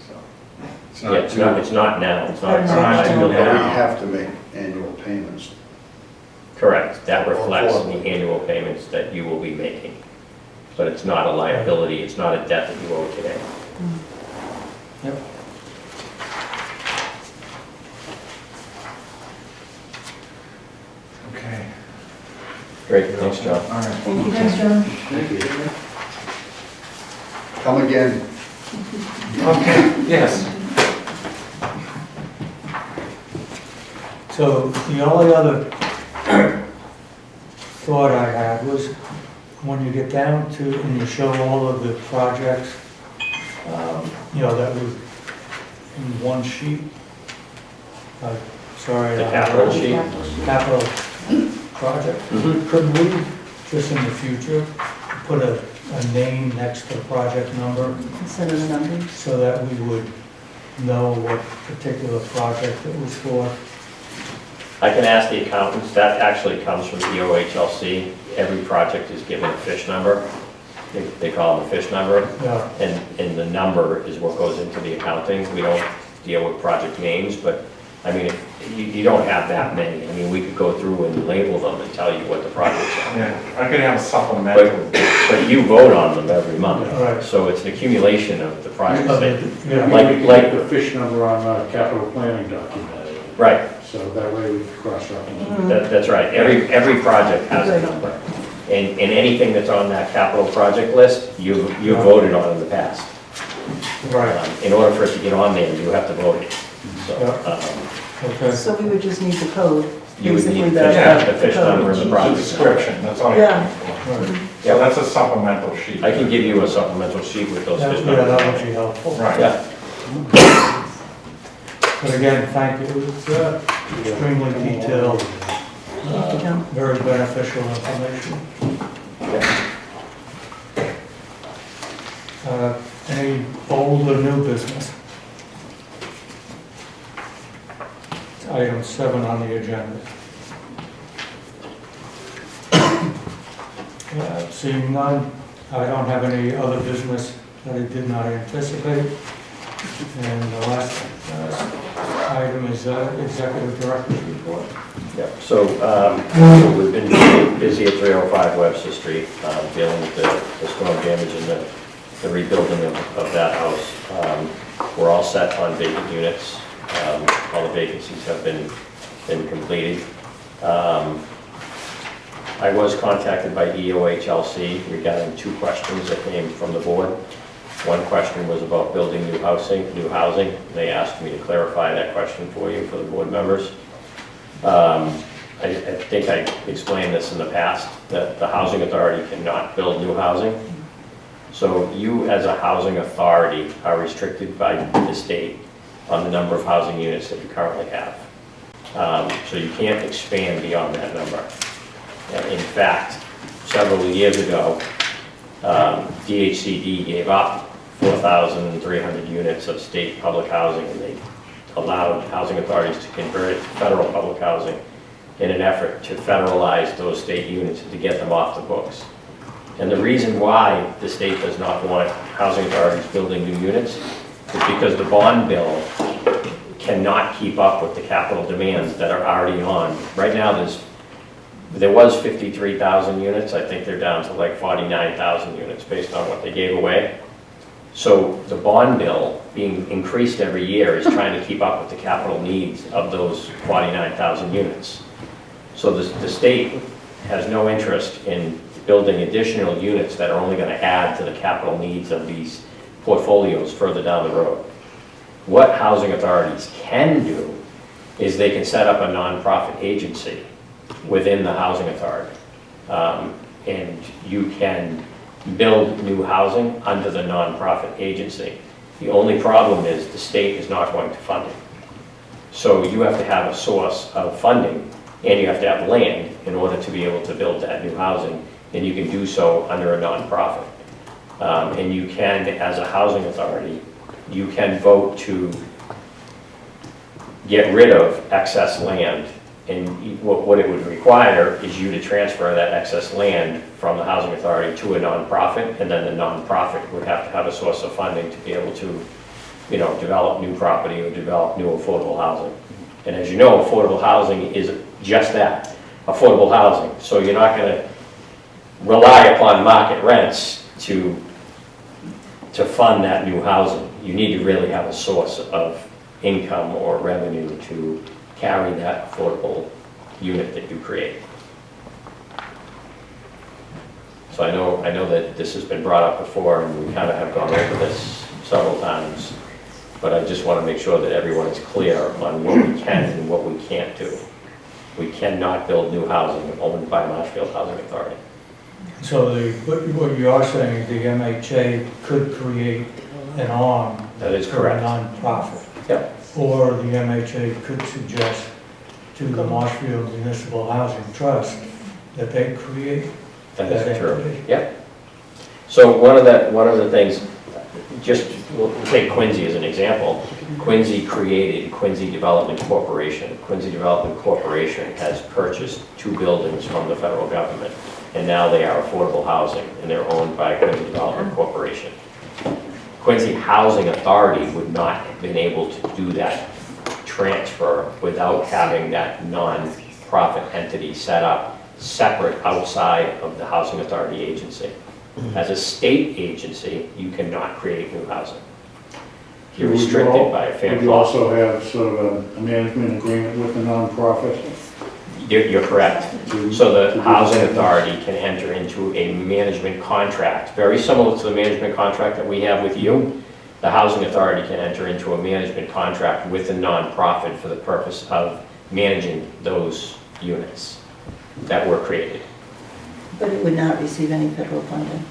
so. Yeah, it's not now. It's not. It's not it's now. not We now. have to make annual payments. Correct. That reflects the annual payments that you will be making. But it's not a liability, it's not a debt that you owe today. Yep. Okay. Great, thanks, John. All right. Thank you, Thanks, John. John. Come again. Okay, yes. So the only other thought I had was, when you get down to, and you show all of the projects, you know, that was in one sheet. Sorry. The capital sheet? Capital project. Could we, just in the future, put a name next to project number Instead of the numbers. so that we would know what particular project it was for? I can ask the accountants, that actually comes from EOHLC. Every project is given a fish number. They call them a fish number. Yeah, And the number is what goes into the accounting. We don't deal with project names, but, I mean, you don't have that many. I mean, we could go through and label them and tell you what the projects are. Yeah, I could have a supplemental. But you vote on them every month. Right. So it's an accumulation of the projects. that- yeah. We can like- keep the fish number on our capital planning document, Right, so that way we can cross-reference. that's right. Every project has a number. And anything that's on that capital project list, you voted on in the past. Right, In order for it to get on there, you have to vote it. So, okay. So we would just need the code, you would basically need the. the fish number and the The project. description, that's all. Yeah. Right. So that's a supplemental sheet. I can give you a supplemental sheet with those fish Yeah, that would numbers. be helpful. Right. Yeah, But again, thank you. It's extremely detailed, Thank you, John. very beneficial information. Any old or new business? It's item 7 on the agenda. Seeing none, I don't have any other business that I did not anticipate. And the last item is executive director's report. yeah. So we've been busy at 305 Webster Street, dealing with the storm damage and the rebuilding of that house. We're all set on vacant units. All the vacancies have been completed. I was contacted by EOHLC regarding 2 questions that came from the board. One question was about building new housing. They asked me to clarify that question for you, for the board members. I think I explained this in the past, that the housing authority cannot build new housing. So you, as a housing authority, are restricted by the state on the number of housing units that you currently have. So you can't expand beyond that number. In fact, several years ago, DHCD gave up 4,300 units of state public housing, and they allowed housing authorities to convert it to federal public housing in an effort to federalize those state units and to get them off the books. And the reason why the state does not want housing authorities building new units is because the bond bill cannot keep up with the capital demands that are already on. Right now, there was 53,000 units. I think they're down to like 49,000 units based on what they gave away. So the bond bill being increased every year is trying to keep up with the capital needs of those 49,000 units. So the state has no interest in building additional units that are only going to add to the capital needs of these portfolios further down the road. What housing authorities can do is they can set up a nonprofit agency within the housing authority. And you can build new housing under the nonprofit agency. The only problem is the state is not going to fund it. So you have to have a source of funding, and you have to have land in order to be able to build that new housing, and you can do so under a nonprofit. And you can, as a housing authority, you can vote to get rid of excess land. And what it would require is you to transfer that excess land from the housing authority to a nonprofit, and then the nonprofit would have to have a source of funding to be able to, develop new property or develop new affordable housing. And as you know, affordable housing is just that, affordable housing. So you're not going to rely upon market rents to fund that new housing. You need to really have a source of income or revenue to carry that affordable unit that you create. So I know that this has been brought up before, and we kind of have gone over this several times, but I just want to make sure that everyone is clear on what we can and what we can't do. We cannot build new housing owned by Marshfield Housing Authority. So what you are saying, the MHA could create an arm That is for a correct. nonprofit. Yep. Or the MHA could suggest to the Marshfield Municipal Housing Trust that they create That that is true. entity. Yep. So one of the things, just, we'll take Quincy as an example. Quincy created Quincy Development Corporation. Quincy Development Corporation has purchased 2 buildings from the federal government, and now they are affordable housing, and they're owned by Quincy Development Corporation. Quincy Housing Authority would not have been able to do that transfer without having that non-profit entity set up separate outside of the Housing Authority agency. As a state agency, you cannot create new housing. You're Would you restricted by a Would fair you law. also have sort of a management agreement with the nonprofit? You're correct. to- So to the do housing that? authority can enter into a management contract, very similar to the management contract that we have with you. The housing authority can enter into a management contract with the nonprofit for the purpose of managing those units that were created. But it would not receive any federal funding.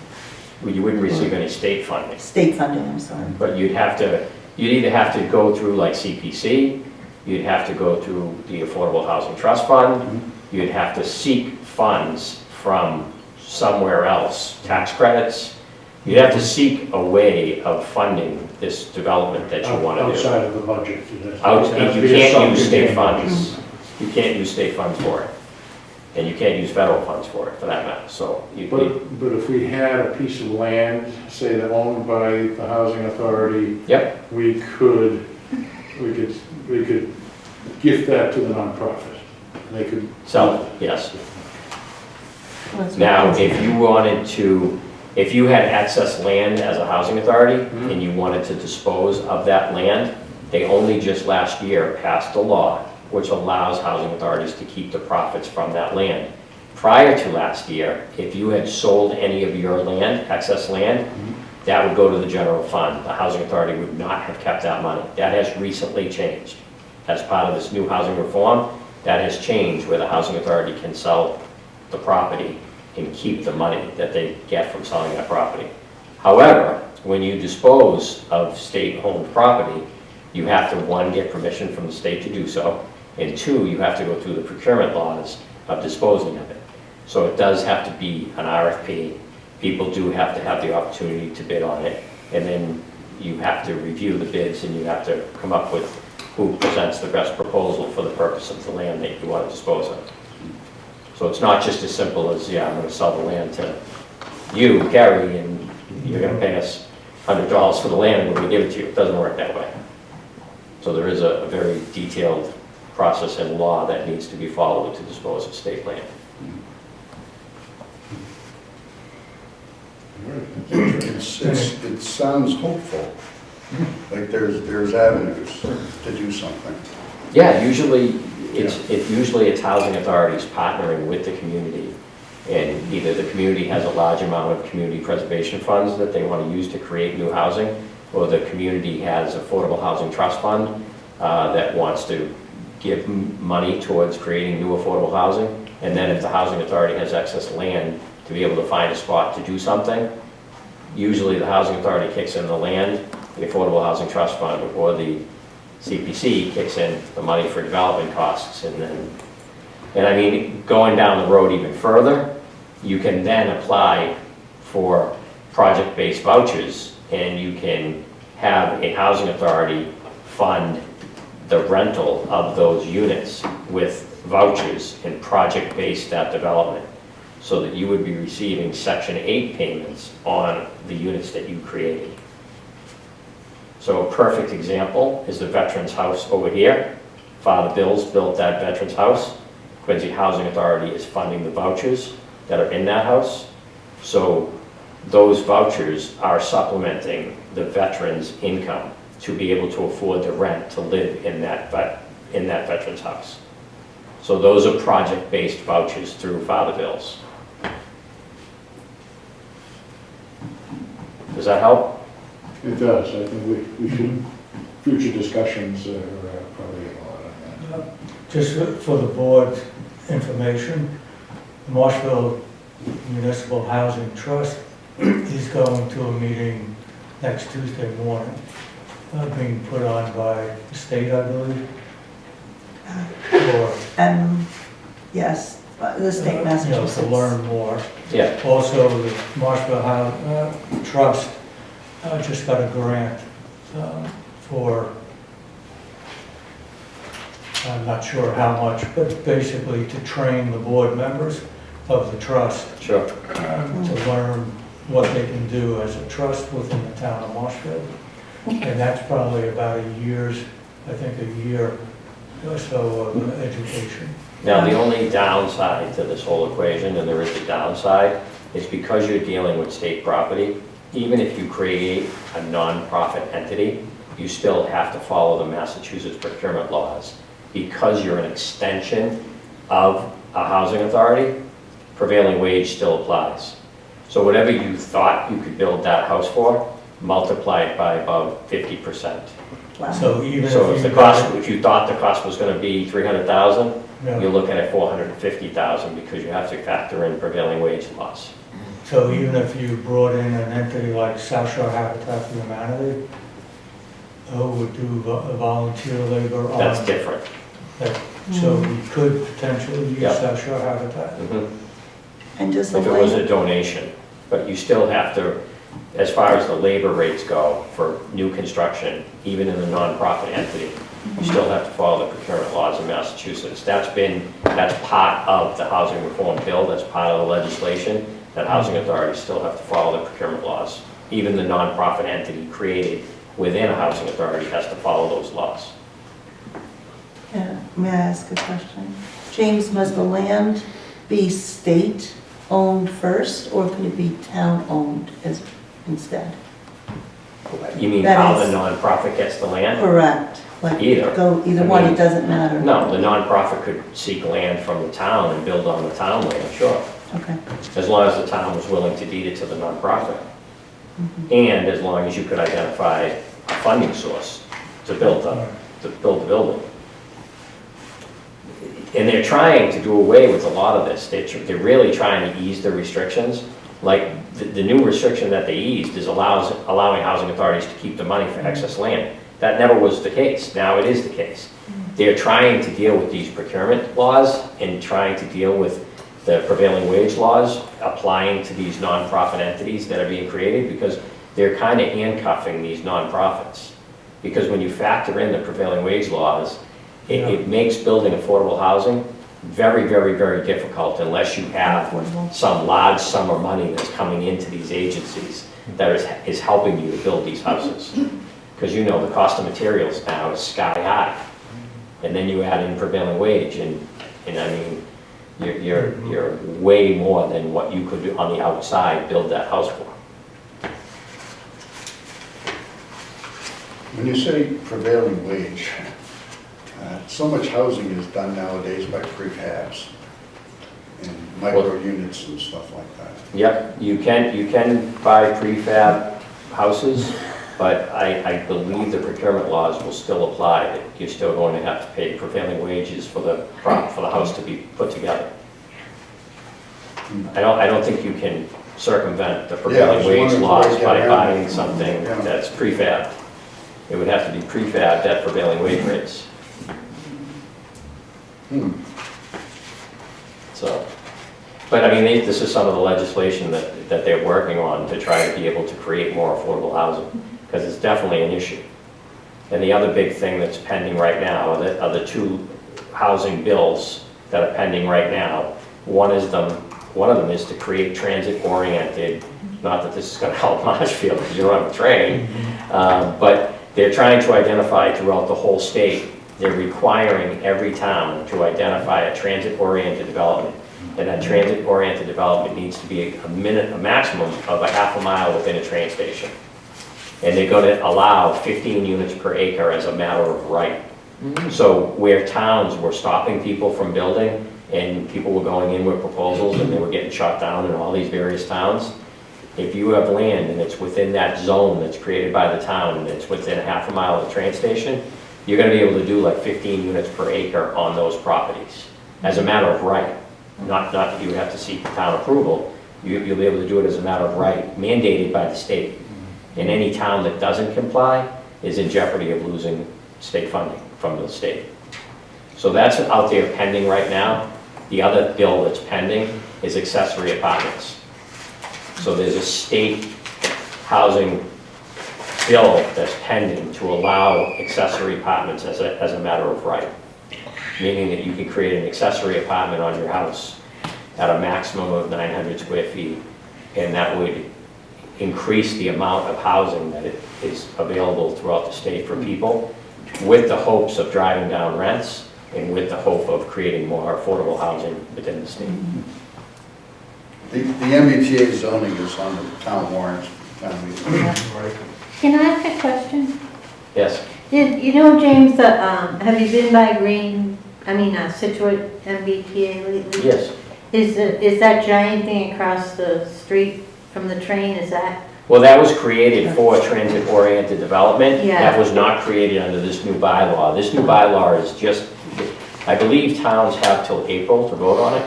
You wouldn't receive any state funding, State funding, I'm sorry. but you'd either have to go through like CPC, you'd have to go through the Affordable Housing Trust Fund, you'd have to seek funds from somewhere else, tax credits. You'd have to seek a way of funding this development that you want to do. Outside of the budget. It has to You be a can't use state self-contained. funds. You can't use state funds for it. And you can't use federal funds for it, for that matter, so you, But if we had a piece of land, say that owned by the housing authority, yep, we could gift that to the nonprofit. They could. sell it, yes. Well, that's what Now, Quincy- if you had access land as a housing authority and you wanted to dispose of that land, they only just last year passed a law which allows housing authorities to keep the profits from that land. Prior to last year, if you had sold any of your land, excess land, that would go to the general fund. The housing authority would not have kept that money. That has recently changed. As part of this new housing reform, that has changed where the housing authority can sell the property and keep the money that they get from selling that property. However, when you dispose of state-owned property, you have to, 1, get permission from the state to do so, and 2, you have to go through the procurement laws of disposing of it. So it does have to be an RFP. People do have to have the opportunity to bid on it, and then you have to review the bids and you have to come up with who presents the best proposal for the purpose of the land that you want to dispose of. So it's not just as simple as, yeah, I'm going to sell the land to you, Gary, and you're going to pay us $100 for the land when we give it to you. It doesn't work that way. So there is a very detailed process and law that needs to be followed to dispose of state land. It sounds hopeful, like there's avenues to do something. Yeah, usually it's housing authorities partnering with the community. And either the community has a large amount of community preservation funds that they want to use to create new housing, or the community has Affordable Housing Trust Fund that wants to give money towards creating new affordable housing. And then if the housing authority has excess land to be able to find a spot to do something, usually the housing authority kicks in the land, the Affordable Housing Trust Fund, or the CPC kicks in the money for development costs. And I mean, going down the road even further, you can then apply for project-based vouchers, and you can have a housing authority fund the rental of those units with vouchers and project-based development, so that you would be receiving Section 8 payments on the units that you created. So a perfect example is the Veterans House over here. Father Bill's built that Veterans House. Quincy Housing Authority is funding the vouchers that are in that house. So those vouchers are supplementing the veterans' income to be able to afford the rent to live in that Veterans House. So those are project-based vouchers through Father Bill's. Does that help? It does. I think we should, future discussions are probably a lot on that. Just for the board's information, the Marshfield Municipal Housing Trust is going to a meeting next Tuesday morning, being put on by the state, I believe. Or, Yes, the state of to Massachusetts. learn more. Yeah, Also, the Marshfield Trust just got a grant for, I'm not sure how much, but basically to train the board members of the trust sure. to learn what they can do as a trust within the town of Marshfield. And that's probably about a year or so of education. Now, the only downside to this whole equation, and there is a downside, is because you're dealing with state property, even if you create a nonprofit entity, you still have to follow the Massachusetts procurement laws. Because you're an extension of a housing authority, prevailing wage still applies. So whatever you thought you could build that house for, multiply it by about 50%. Wow. So even So if if you the cost, if you thought the cost was gonna be 300,000, Yeah. you're looking at 450,000 because you have to factor in prevailing wage laws. So even if you brought in an entity like South Shore Habitat for Humanity, who would do volunteer labor on That's different. that, so we could potentially use Yeah. South Shore Habitat. Mhm. And just the If it was way, a donation, but you still have to, as far as the labor rates go for new construction, even in a nonprofit entity, you still have to follow the procurement laws in Massachusetts. That's part of the housing reform bill, that's part of the legislation, that housing authorities still have to follow the procurement laws. Even the nonprofit entity created within a housing authority has to follow those laws. yeah, may I ask a question? James, must the land be state-owned first, or could it be town-owned instead? You mean That how is- the nonprofit gets the land? Correct. Like, Either. go either I one, mean, it doesn't matter. No, the nonprofit could seek land from the town and build on the town land, sure. Okay. As long as the town was willing to deed it to the nonprofit. And as long as you could identify a funding source to build the building. And they're trying to do away with a lot of this. They're really trying to ease the restrictions. Like, the new restriction that they eased is allowing housing authorities to keep the money for excess land. That never was the case. Now it is the case. They're trying to deal with these procurement laws and trying to deal with the prevailing wage laws applying to these nonprofit entities that are being created, because they're kind of handcuffing these nonprofits. Because when you factor in the prevailing wage laws, it makes building affordable housing very, very, very difficult unless you have some large sum of money that's coming into these agencies that is helping you to build these houses. Because you know the cost of materials now is sky high. And then you add in prevailing wage, and I mean, you're way more than what you could do on the outside build that house for. When you say prevailing wage, so much housing is done nowadays by prefabs and micro units and stuff like that. Yep, you can buy prefab houses, but I believe the procurement laws will still apply. That you're still going to have to pay prevailing wages for the house to be put together. I don't think you can circumvent the prevailing wage laws by buying something that's prefabbed. It would have to be prefabbed at prevailing wage rates. So, but I mean, this is some of the legislation that they're working on to try to be able to create more affordable housing, because it's definitely an issue. And the other big thing that's pending right now are the two housing bills that are pending right now. One of them is to create transit-oriented, not that this is going to help Marshfield because you're on the train, but they're trying to identify throughout the whole state. They're requiring every town to identify a transit-oriented development. And that transit-oriented development needs to be a maximum of a half a mile within a train station. And they're going to allow 15 units per acre as a matter of right. So where towns were stopping people from building and people were going in with proposals and they were getting shut down in all these various towns, if you have land and it's within that zone that's created by the town and it's within a half a mile of the train station, you're going to be able to do like 15 units per acre on those properties as a matter of right. not that you have to seek town approval, you'll be able to do it as a matter of right, mandated by the state. And any town that doesn't comply is in jeopardy of losing state funding from the state. So that's out there pending right now. The other bill that's pending is accessory apartments. So there's a state housing bill that's pending to allow accessory apartments as a matter of right. Meaning that you can create an accessory apartment on your house at a maximum of 900 square feet, and that would increase the amount of housing that is available throughout the state for people, with the hopes of driving down rents and with the hope of creating more affordable housing within the state. The MBTA zoning is on the town warrant. Can I ask a question? Yes? You know, James, have you been by Situate MBTA lately? Yes. Is that giant thing across the street from the train, is that? Well, that was created for transit-oriented development. Yeah. That was not created under this new bylaw. This new bylaw is just, I believe towns have till April to vote on it.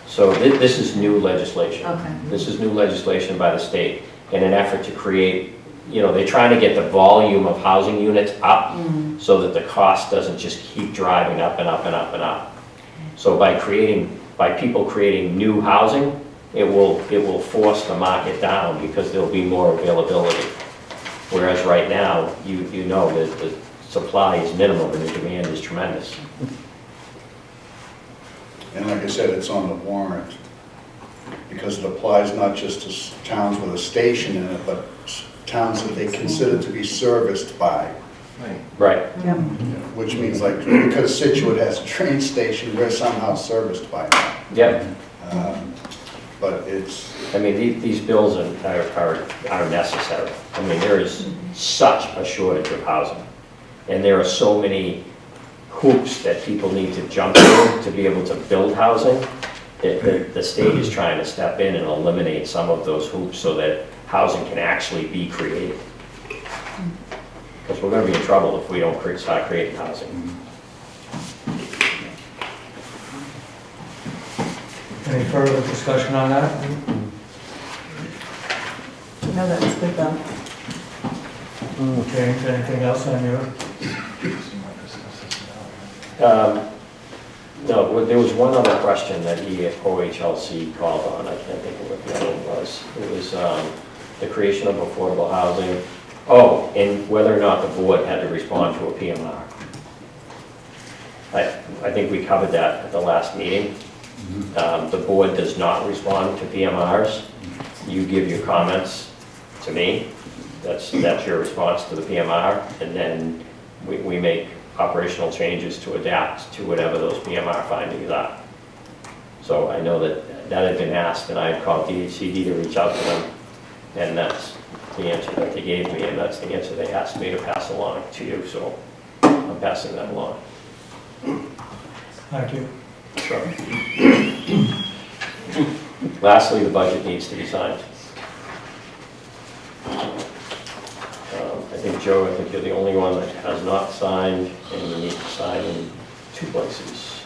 So this is new legislation. Okay. This is new legislation by the state in an effort to create, they're trying to get the volume of housing units up so that the cost doesn't just keep driving up and up and up and up. So by people creating new housing, it will force the market down because there'll be more availability. Whereas right now, you know that the supply is minimum and the demand is tremendous. And like I said, it's on the warrant, because it applies not just to towns with a station in it, but towns that they consider to be serviced by. Right. Which means like, because Situate has a train station, we're somehow serviced by that. Yep. But it's, I mean, these bills are necessary. I mean, there is such a shortage of housing. And there are so many hoops that people need to jump through to be able to build housing. The state is trying to step in and eliminate some of those hoops so that housing can actually be created. Because we're going to be in trouble if we don't start creating housing. Any further discussion on that? No, that's good though. James, anything else on your? No, there was one other question that OHLC called on. I can't think of what the other one was. It was the creation of affordable housing. Oh, and whether or not the board had to respond to a PMR. I think we covered that at the last meeting. The board does not respond to PMRs. You give your comments to me. That's your response to the PMR, and then we make operational changes to adapt to whatever those PMR findings are. So I know that had been asked, and I had called DHCD to reach out to them, and that's the answer that they gave me, and that's the answer they asked me to pass along to you, so I'm passing that along. Thank you. Sure. Lastly, the budget needs to be signed. I think, Joe, I think you're the only one that has not signed, and you need to sign in 2 places.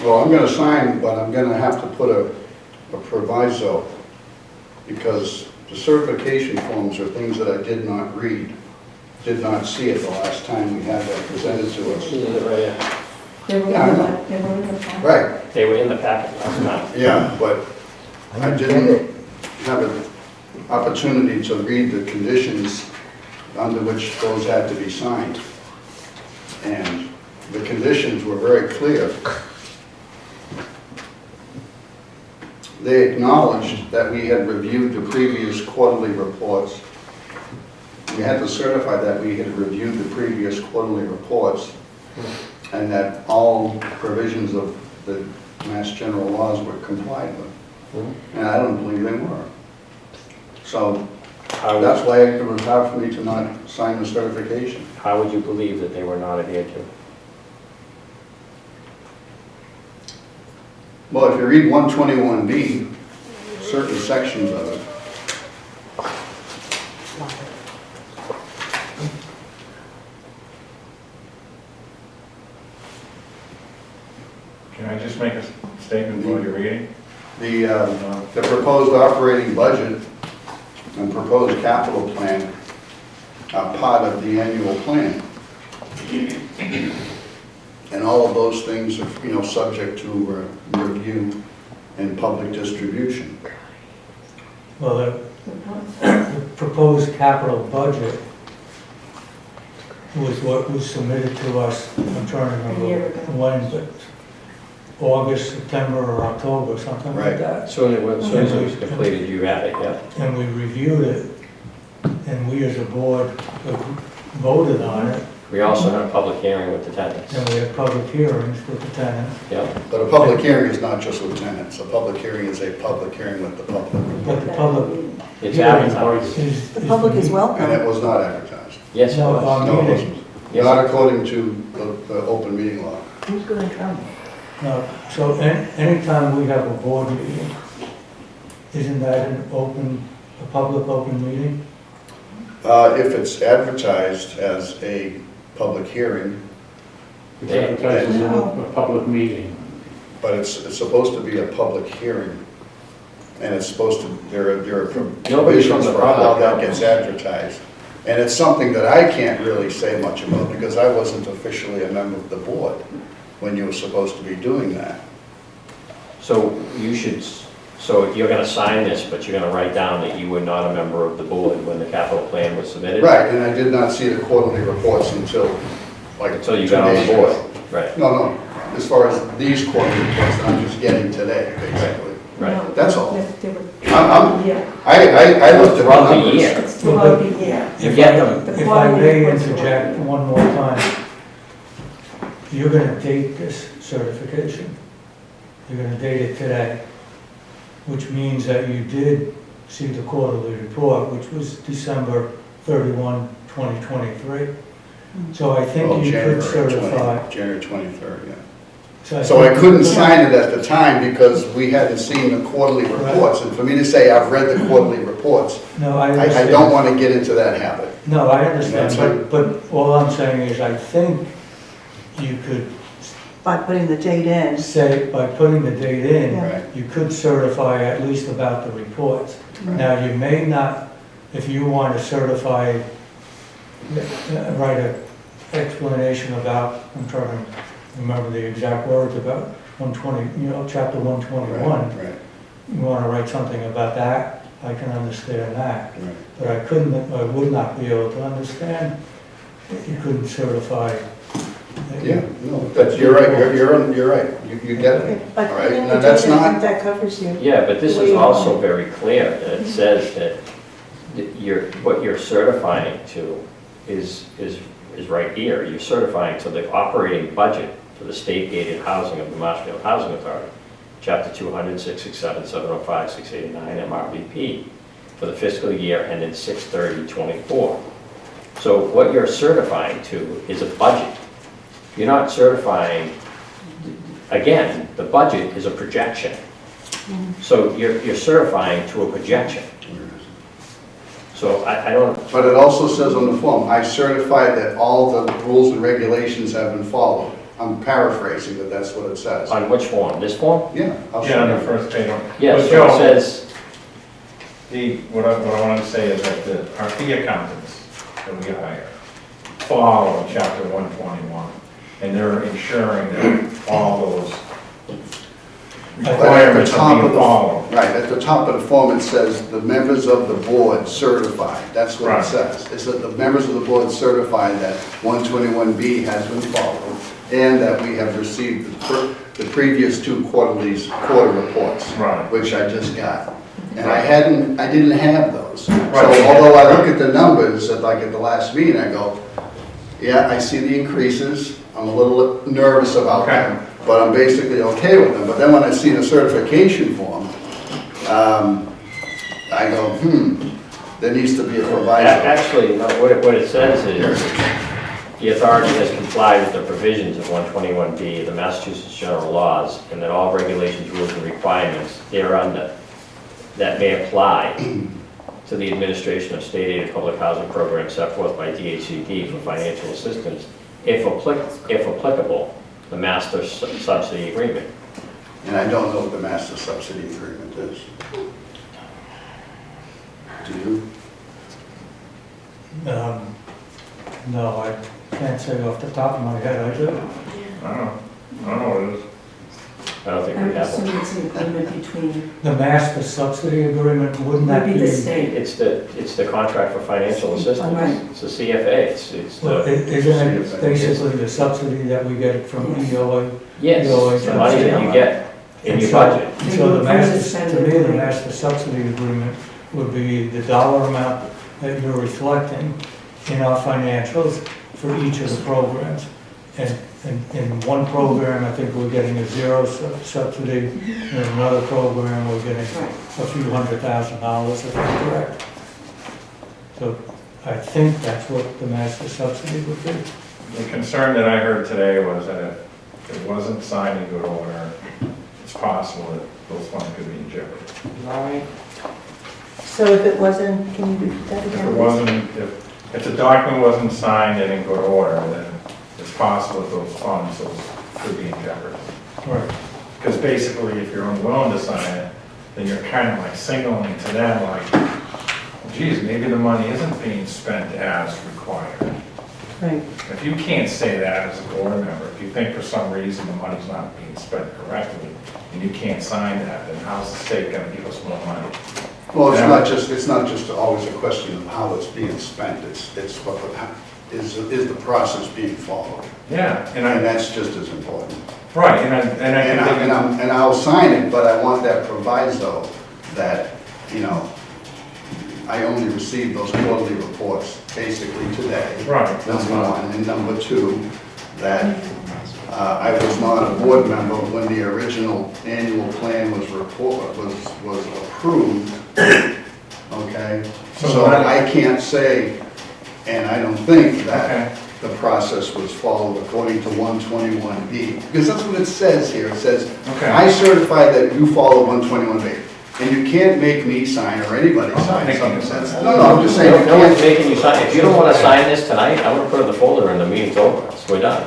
well, I'm gonna sign, but I'm gonna have to put a proviso, because the certification forms are things that I did not read, did not see it the last time we had that presented to us. They were Yeah, I know. in the packet. Right, They were in the packet last time. yeah, but I didn't have an opportunity to read the conditions under which those had to be signed. And the conditions were very clear. They acknowledged that we had reviewed the previous quarterly reports. We had to certify that we had reviewed the previous quarterly reports, and that all provisions of the Mass General laws were complied with. And I don't believe they were. So that's why it was hard for me to not sign the certification. How would you believe that they were not adhered to? Well, if you read 121B, certain sections of it, Can I just make a statement while you're reading? The proposed operating budget and proposed capital plan are part of the annual plan. And all of those things are, subject to review and public distribution. Well, the proposed capital budget was what was submitted to us, I'm trying to A year remember ago. when, but August, September, or October, something like Right. that. As soon as it was completed, you had it, yeah. And we reviewed it, and we as a board voted on it, We also had a public hearing with the tenants. and we had public hearings with the tenants. Yeah, But a public hearing is not just with tenants. A public hearing is a public hearing with the public. But the public it's hearing advertised. is. The public is And welcome. it was not advertised. Yes, it No, was. No, it meeting. wasn't. Yes. Not according to the open meeting law. Who's going to trouble? No, so anytime we have a board meeting, isn't that a public open meeting? If it's advertised as a public hearing, It's advertised as a public meeting. but it's supposed to be a public hearing. And it's supposed to, there are Nobody from provisions the for how public. that gets advertised. And it's something that I can't really say much about because I wasn't officially a member of the board when you were supposed to be doing that. So so you're gonna sign this, but you're gonna write down that you were not a member of the board when the capital plan was submitted? Right, and I did not see the quarterly reports until like Until you 2 got on the days board, ago. right, No, as far as these quarterly reports that I'm just getting today, basically. right. No, That's all. they were- I'm- Yeah, I looked at the Throughout the numbers. year. it's throughout the year. You get them. The If I quarterly may reports were- interject one more time, you're gonna date this certification. You're gonna date it today, which means that you did see the quarterly report, which was December 31, 2023. So I Well, think you January could certify. 20 January 23rd, yeah. I So I think- couldn't sign it at the time because we hadn't seen the quarterly reports. And for me to say I've read the quarterly reports, No, I I understand. don't want to get into that habit. No, I understand, That's right. but all I'm saying is I think you could By putting the date in. say, by putting the date in, Yeah. Right. you could certify at least about the reports. Now, you may not, if you want to certify, write an explanation about, I'm trying to remember the exact words, about 120, chapter 121. Right, You want to write something about that, I can understand that. right. But I would not be able to understand if you couldn't certify. that you- Yeah, no, that's, you're right, you're right. You get Okay, it. By All right, putting now the that's date in, I not- think that covers you. Yeah, but this The way is you also want it. very clear, that it says that what you're certifying to is right here. You're certifying to the operating budget for the state-gated housing of the Marshfield Housing Authority, Chapter 200, 667, 705, 689, MRBP, for the fiscal year ended 6/30/24. So what you're certifying to is a budget. You're not certifying, again, the budget is a projection. So you're certifying to a projection. So I don't, But it also says on the form, I certify that all the rules and regulations have been followed. I'm paraphrasing, but that's what it says. on which form? This form? Yeah, I'll Yeah, on show the you. first page. Yes, But so it Joe, says, what I wanted to say is that our fee accountants that we hire follow chapter 121, and they're ensuring that all those But at the requirements top are of being the, followed. right, at the top of the form, it says, the members of the board certified. That's what it Right. says. It's that the members of the board certify that 121B has been followed and that we have received the previous two quarter reports. Right. Which I just got. And I didn't have those. So Right. although I look at the numbers, at the last meeting, I go, yeah, I see the increases. I'm a little nervous about Okay. them, but I'm basically okay with them. But then when I see the certification form, I go, there needs to be a proviso. actually, no, what it says is, the authority has complied with the provisions of 121B of the Massachusetts General Laws, and that all regulations, rules, and requirements thereunder that may apply to the administration of state-aided public housing programs set forth by DHCD for financial assistance, if applicable, the master subsidy agreement. And I don't know what the master subsidy agreement is. Do you? No, I can't say off the top of my head, I do. I don't know what it is. I don't think I we would have assume one. it's an agreement between, The master subsidy agreement, wouldn't that would be? be the state. It's the contract for financial assistance. Right. It's the CFA, it's Well, the, isn't it basically the subsidy that we get from EOA? yes, the money that you get in your budget. And so the master, to me, the master subsidy agreement would be the dollar amount that you're reflecting in our financials for each of the programs. And in one program, I think we're getting a zero subsidy, in another program, we're getting Right. a few $100,000, if I'm correct. So I think that's what the master subsidy would be. The concern that I heard today was that if it wasn't signed in good order, it's possible that those funds could be in jeopardy. Right. So if it wasn't, can you repeat that If again? it wasn't, if the document wasn't signed and in good order, then it's possible that those funds could be in jeopardy. Right. Because basically, if you're unwilling to sign it, then you're kind of like signaling to them like, geez, maybe the money isn't being spent as required. Right. If you can't say that as a board member, if you think for some reason the money's not being spent correctly, and you can't sign that, then how's the state gonna give us more money? Well, Yeah. it's not just always a question of how it's being spent, it's what is the process being followed? Yeah, And that's just as important. right, and I'll sign it, but I want that proviso that, you know, I only received those quarterly reports basically today. right, that's Number fine. one, and number two, that I was not a board member when the original annual plan was approved, okay? So I can't say, and I don't think that Okay. the process was followed according to 121B, because that's what it says here. It says, Okay. I certify that you follow 121B. And you can't make me sign or anybody I'm not sign making something. you sign. No, I'm just saying. No one's making you sign, if you don't wanna sign this tonight, I'm gonna put it in the folder and the meeting's over, so we're done.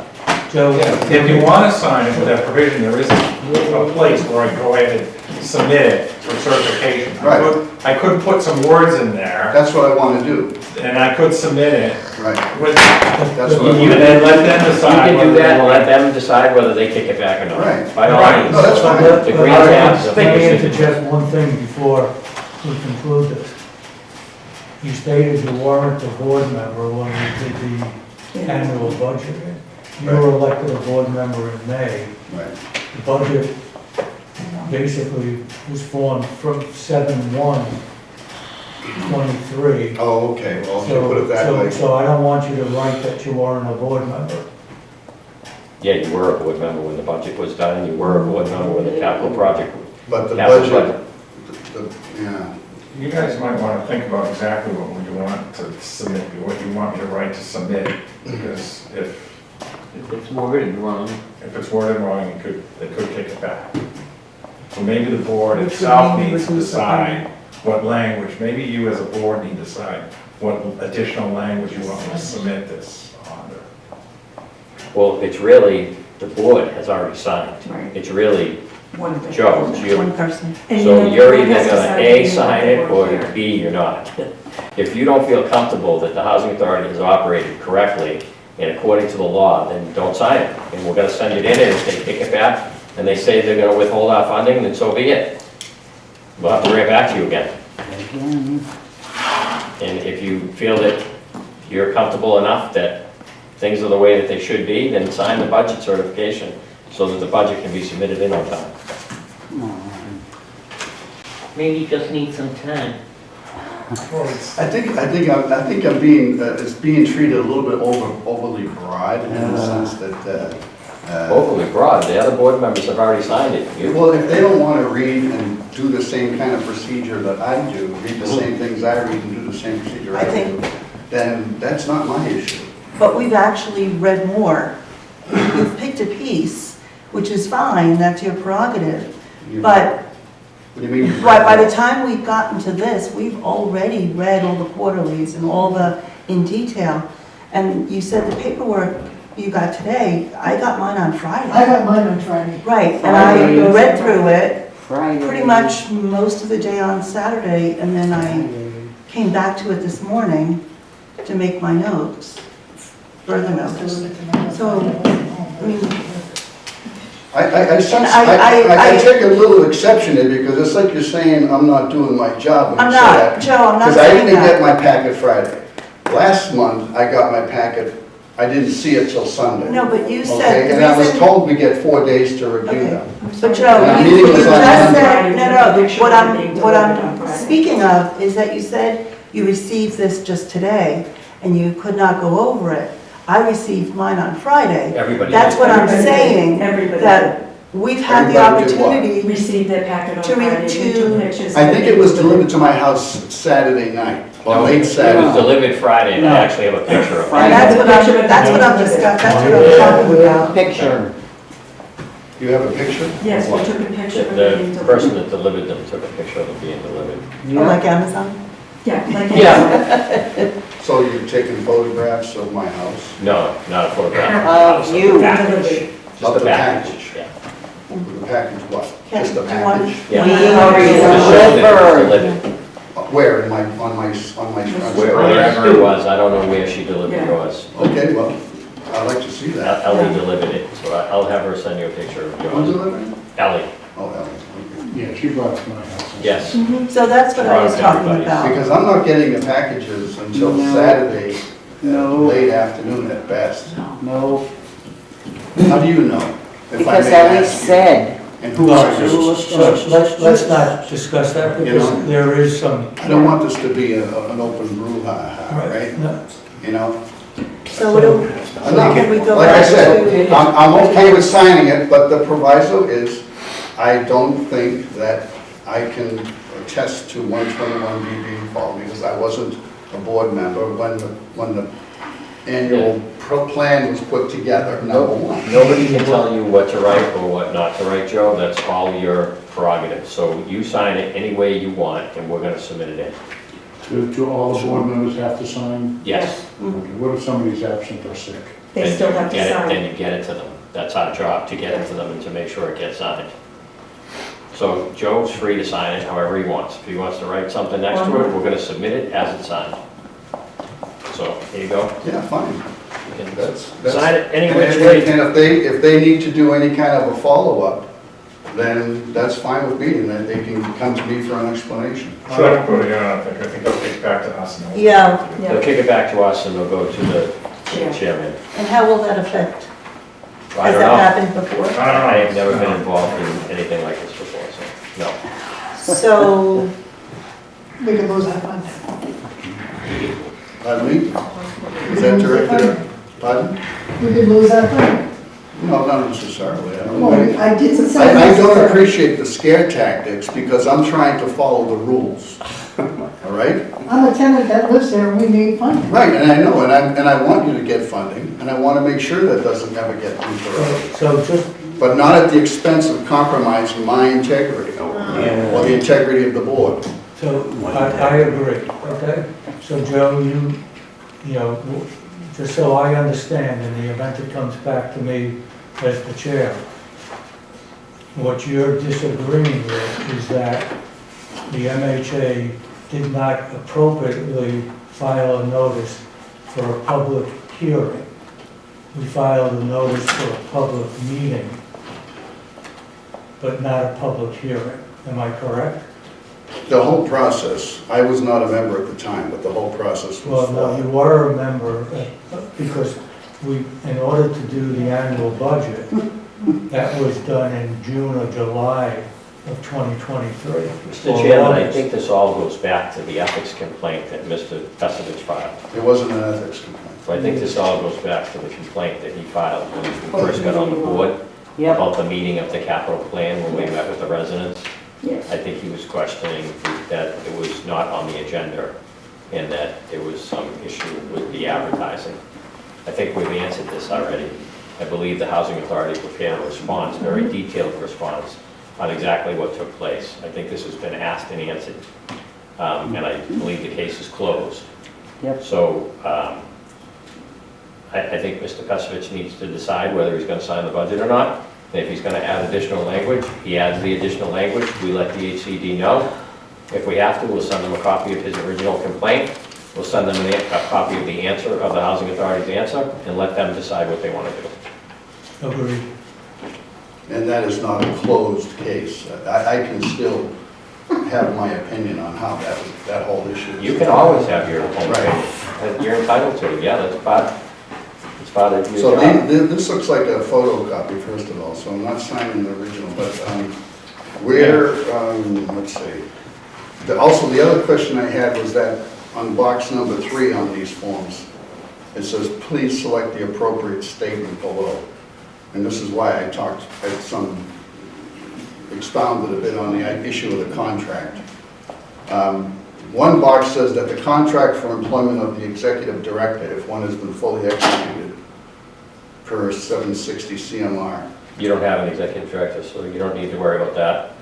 Joe? If you want to sign it with that provision, there is a place where I go ahead and submit it for certification. Right. I could put some words in there, That's what I want to do, and I could submit it right. with, That's what I You want. and then let them You decide. can do whether that they and want let them decide whether they kick it back or not. Right. By all Right. means. No, that's fine. The green tabs. Let me interject one thing before we conclude this. You stated you weren't a board member when we did the annual budget. You were elected a board member in May. Right. The budget basically was formed from 7/1/23. Oh, okay, well, if you put it that way. So I don't want you to write that you weren't a board member. Yeah, you were a board member when the budget was done, you were a board member when the capital project. But the capital budget, yeah, You guys might want to think about exactly what you want to submit, what you want me to write to submit, because if It's worded wrong. it's worded wrong, they could take it back. So maybe the board Which would itself mean you needs to would lose decide what language, maybe you as a board need to decide what additional language you want me to submit this under. Well, it's really, the board has already signed. Right. It's really One of the- Joe, it's you. One person. And So you know, you're one either has to gonna sign A, it, sign you it, have to or work B, you're not. If you don't feel comfortable that the housing authority has operated correctly and according to the law, then don't sign it. And we're gonna send it in, and if they kick it back, and they say they're gonna withhold our funding, then so be it. We'll have to bring it back to you again. And if you feel that you're comfortable enough that things are the way that they should be, then sign the budget certification so that the budget can be submitted in on time. Maybe you just need some time. I think I'm being, it's being treated a little bit overly broad in the sense that, Overly broad, the other board members have already signed it. well, if they don't want to read and do the same kind of procedure that I do, read the same things I read and do the same procedure I do, then that's not my issue. But we've actually read more. You've picked a piece, which is fine, that's your prerogative. But What do you mean? by the time we've gotten to this, we've already read all the quarterlies and all the, in detail. And you said the paperwork you got today, I got mine on I Friday. got mine on Friday. Right, and Friday. I read through it Friday. pretty much most of the day on Saturday, and then I came back to it this morning to make my notes, further notes. So, I mean, I sense, I- I take a little exception there because it's like you're saying I'm not doing my job when I'm you say not, that. Joe, I'm not Because I saying didn't get that. my packet Friday. Last month, I got my packet, I didn't see it till Sunday. No, but you Okay, said, and the I was reason, told we get 4 days to review Okay. them. but Joe, That you meeting was just on Monday. said, no, what I'm speaking of is that you said you received this just today, and you could not go over it. I received mine on Friday. Everybody. That's what I'm saying, Everybody that we've had the Everybody did what? opportunity. received their packet on To re- Friday, we to- took pictures. I think it was delivered to my house Saturday night, or late It was Saturday. delivered Friday, and I actually have a picture of And it. that's what I'm discussing, that's what I'm talking about. Picture. You have a picture? Yes, we took a picture of it. The person that delivered them took a picture of them being delivered. Oh, like Amazon? Yeah, like. Yeah. So you've taken photographs of my house? No, not a photograph. Of Just you. a package. Of Just a the package, package. yeah. The package what? Ken, Just a do you want- package? Yeah. We Just showing that it was delivered. Where, on my front? Wherever it was, I don't know where she delivered Yeah. yours. Okay, well, I'd like to see that. Ellie delivered it, so I'll have her send you a picture of Who's yours. delivering? Ellie, Oh, Ellen, okay. Yeah, she brought it to my house. yes. So that's what I was talking Everybody. about. Because I'm not getting the packages until No. Saturday, No. late afternoon at best. No, How do you know? If I because may Ellie ask you? said, And who Well, are you? let's not discuss that because You know? there is some. I don't want this to be an open brouhaha, right? No, You know? So what do, Enough. can we go Like I back said, to? I'm okay with signing it, but the proviso is, I don't think that I can attest to 121B being followed because I wasn't a board member when the annual plan was put together, number one. Nobody can tell you what to write or what not to write, Joe. That's all your prerogative. So you sign it any way you want, and we're gonna submit it in. Do all the board members have to sign? Yes. Okay, what if somebody's absent or sick? They Then still you have to get it- sign. Then you get it to them. That's our job, to get it to them and to make sure it gets signed. So Joe's free to sign it however he wants. If he wants to write something next to it, we're gonna submit it as it's signed. So, here you go. Yeah, fine. You can That's. sign it any And which way. and if they need to do any kind of a follow-up, then that's fine with me, and then they can come to me for an explanation. I don't put it in, I think they'll kick back to us. and we'll- Yeah, They'll Yeah, kick it back to us and they'll go to the Yeah. chairman. and how will that affect? I Has don't that know. happened before? I don't know. I have never been involved in anything like this before, so, no. So, We can lose our fund. Pardon me? Is that director? Pardon? We could lose our fund. No, not necessarily. I don't Well, know. I didn't say. I don't necessarily. appreciate the scare tactics because I'm trying to follow the rules, all right? I'm a tenant that lives there and we need funding. Right, and I know, and I want you to get funding, and I want to make sure that doesn't ever get interrupted, so just, but not at the expense of compromising my integrity or the integrity of the board. so I agree, okay? So Joe, you know, just so I understand, in the event it comes back to me as the chair, what you're disagreeing with is that the MHA did not appropriately file a notice for a public hearing. We filed a notice for a public meeting, but not a public hearing. Am I correct? The whole process, I was not a member at the time, but the whole process was Well, no, you flawed. were a member, because in order to do the annual budget, that was done in June or July of 2023. Mr. Chairman, I think this all goes back to the ethics complaint that Mr. Pestovich filed. It wasn't an ethics complaint. So I think this all goes back to the complaint that he filed when we first got on the board yep, about the meeting of the capital plan when we met with the residents. yes. I think he was questioning that it was not on the agenda and that there was some issue with the advertising. I think we've answered this already. I believe the Housing Authority prepared a response, very detailed response on exactly what took place. I think this has been asked and answered. And I believe the case is closed. Yep. So I think Mr. Pesovich needs to decide whether he's gonna sign the budget or not. And if he's gonna add additional language, he adds the additional language, we let the HCD know. If we have to, we'll send them a copy of his original complaint, we'll send them a copy of the answer, of the Housing Authority's answer, and let them decide what they wanna do. Agreed. And that is not a closed case. I can still have my opinion on how that whole issue is. You can always have your own Right. opinion. You're entitled to, yeah, that's part of your So job. this looks like a photocopy, first of all, so I'm not signing the original, but where, let's see. Also, the other question I had was that on box number 3 on these forms, it says, please select the appropriate statement below. And this is why I expounded a bit on the issue of the contract. One box says that the contract for employment of the executive director, if one has been fully executed, per 760 CMR. You don't have an executive director, so you don't need to worry about that.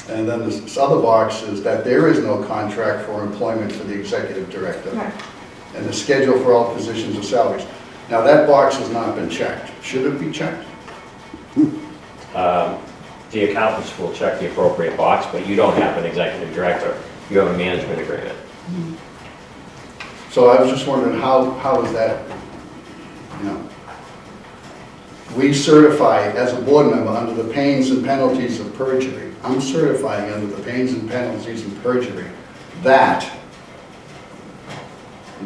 And then this other box is that there is no contract for employment for the executive director. Right. And the schedule for all positions or salaries. Now, that box has not been checked. Should it be checked? The accountants will check the appropriate box, but you don't have an executive director. You have a management agreement. So I was just wondering, how is that, you know? We certify as a board member under the pains and penalties of perjury. I'm certifying under the pains and penalties of perjury that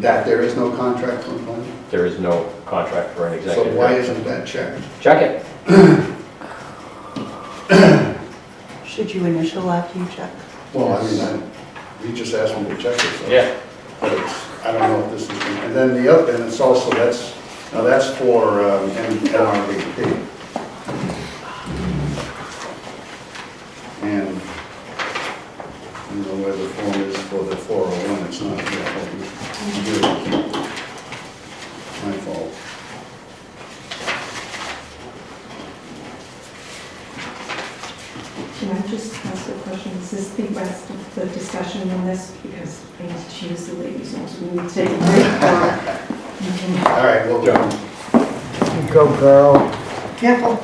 there is no contract for employment. There is no contract for an So executive why director. isn't that checked? Check it. Should you initial after you check? Well, I mean, he just asked me to check it, so. Yeah. But I don't know if this is, and then the other, and it's also, that's for NRVP. And I don't know where the form is for the 401, it's not here. My fault. Can I just ask a question? Is this the rest of the discussion on this? Because I need to choose the ladies, so we need to take a break. All right, well, John. Go, girl. Careful.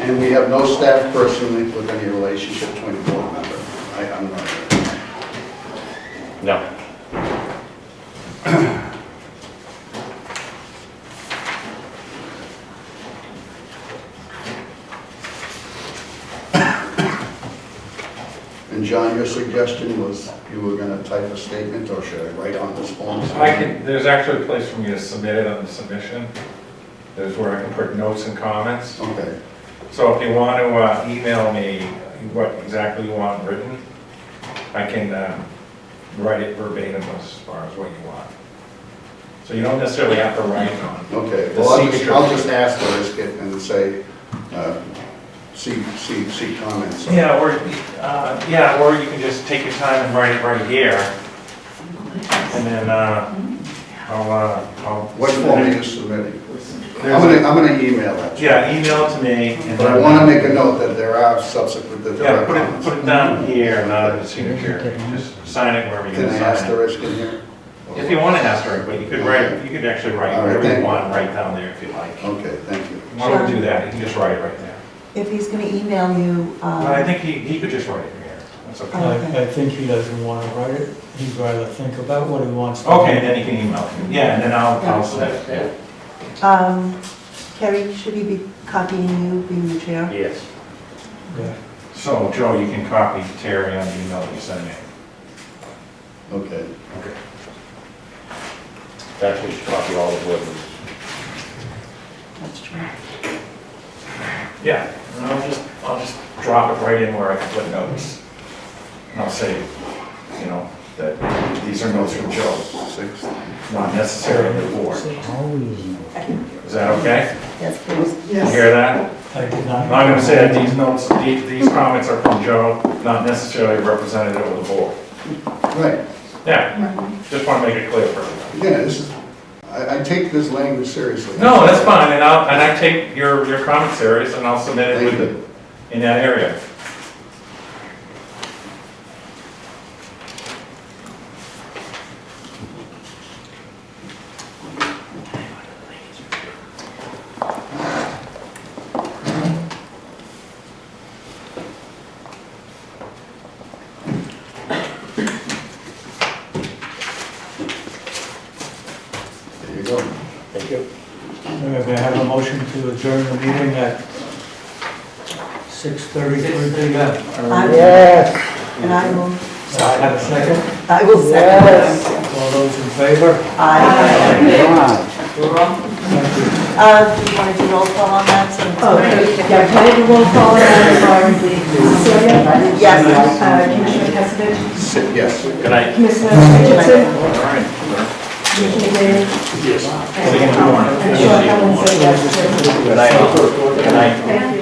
And we have no staff person with any relationship to any board member. I'm not. No. And John, your suggestion was you were going to type a statement, or should I write on this form? There's actually a place for me to submit it on the submission. There's where I can put notes and comments. Okay. So if you want to email me what exactly you want written, I can write it verbatim as far as what you want. So you don't necessarily have to write on. Okay, The well, signature. I'll just asterisk it and say, see comments. Yeah, or you can just take your time and write it right here. And then I'll. What form are you submitting? There's I'm gonna email that. to you. Yeah, email it to me. And But I then- want to make a note that there are subsequent, that there Yeah, are comments. put it down here, not in the signature. Just sign it wherever you're Can I gonna sign it. asterisk in here? If you want to asterisk, but you could write, you could actually write All right, whatever thank you you. want, right down there if you like. Okay, thank you. Why don't we do that? You can just write it right there. If he's gonna email you, I think he could just write it here. That's okay. I think he doesn't want to write it. He'd rather think about what he wants to. Okay, then you can email me. Yeah, and then I'll send it, yeah. Kerry, should he be copying you, being the chair? Yes. Yeah. So, Joe, you can copy Terry on the email that you send me. Okay. Okay. Actually, you should copy all the board members. That's true. Yeah, and I'll just drop it right in where I can put notes. And I'll say, you know, that these are notes from Joe, not necessarily the board. Is that okay? Yes, please. You hear that? I did not. I'm not gonna say that these notes, these comments are from Joe, not necessarily representative of the board. Right. Yeah, just wanna make it clear for everybody. Yeah, this is, I take this language seriously. No, that's fine, and I take your comment serious, and I'll submit it Thank with you. it in that area. There you go. Thank you. May I have a motion to adjourn the meeting at 6:33 p.m.? And I will, So I have a second. I will second. All those in favor? Aye. Thank you. Do you want to do roll call on that? So it's- Oh, yeah, can I have a roll call on Celia? Yes. Commissioner Kesavich? Yes. Good night. Commissioner Richardson? All right. Commissioner Day? Yes. And Sean Ellen said yes. Good night. Good night. Thank you.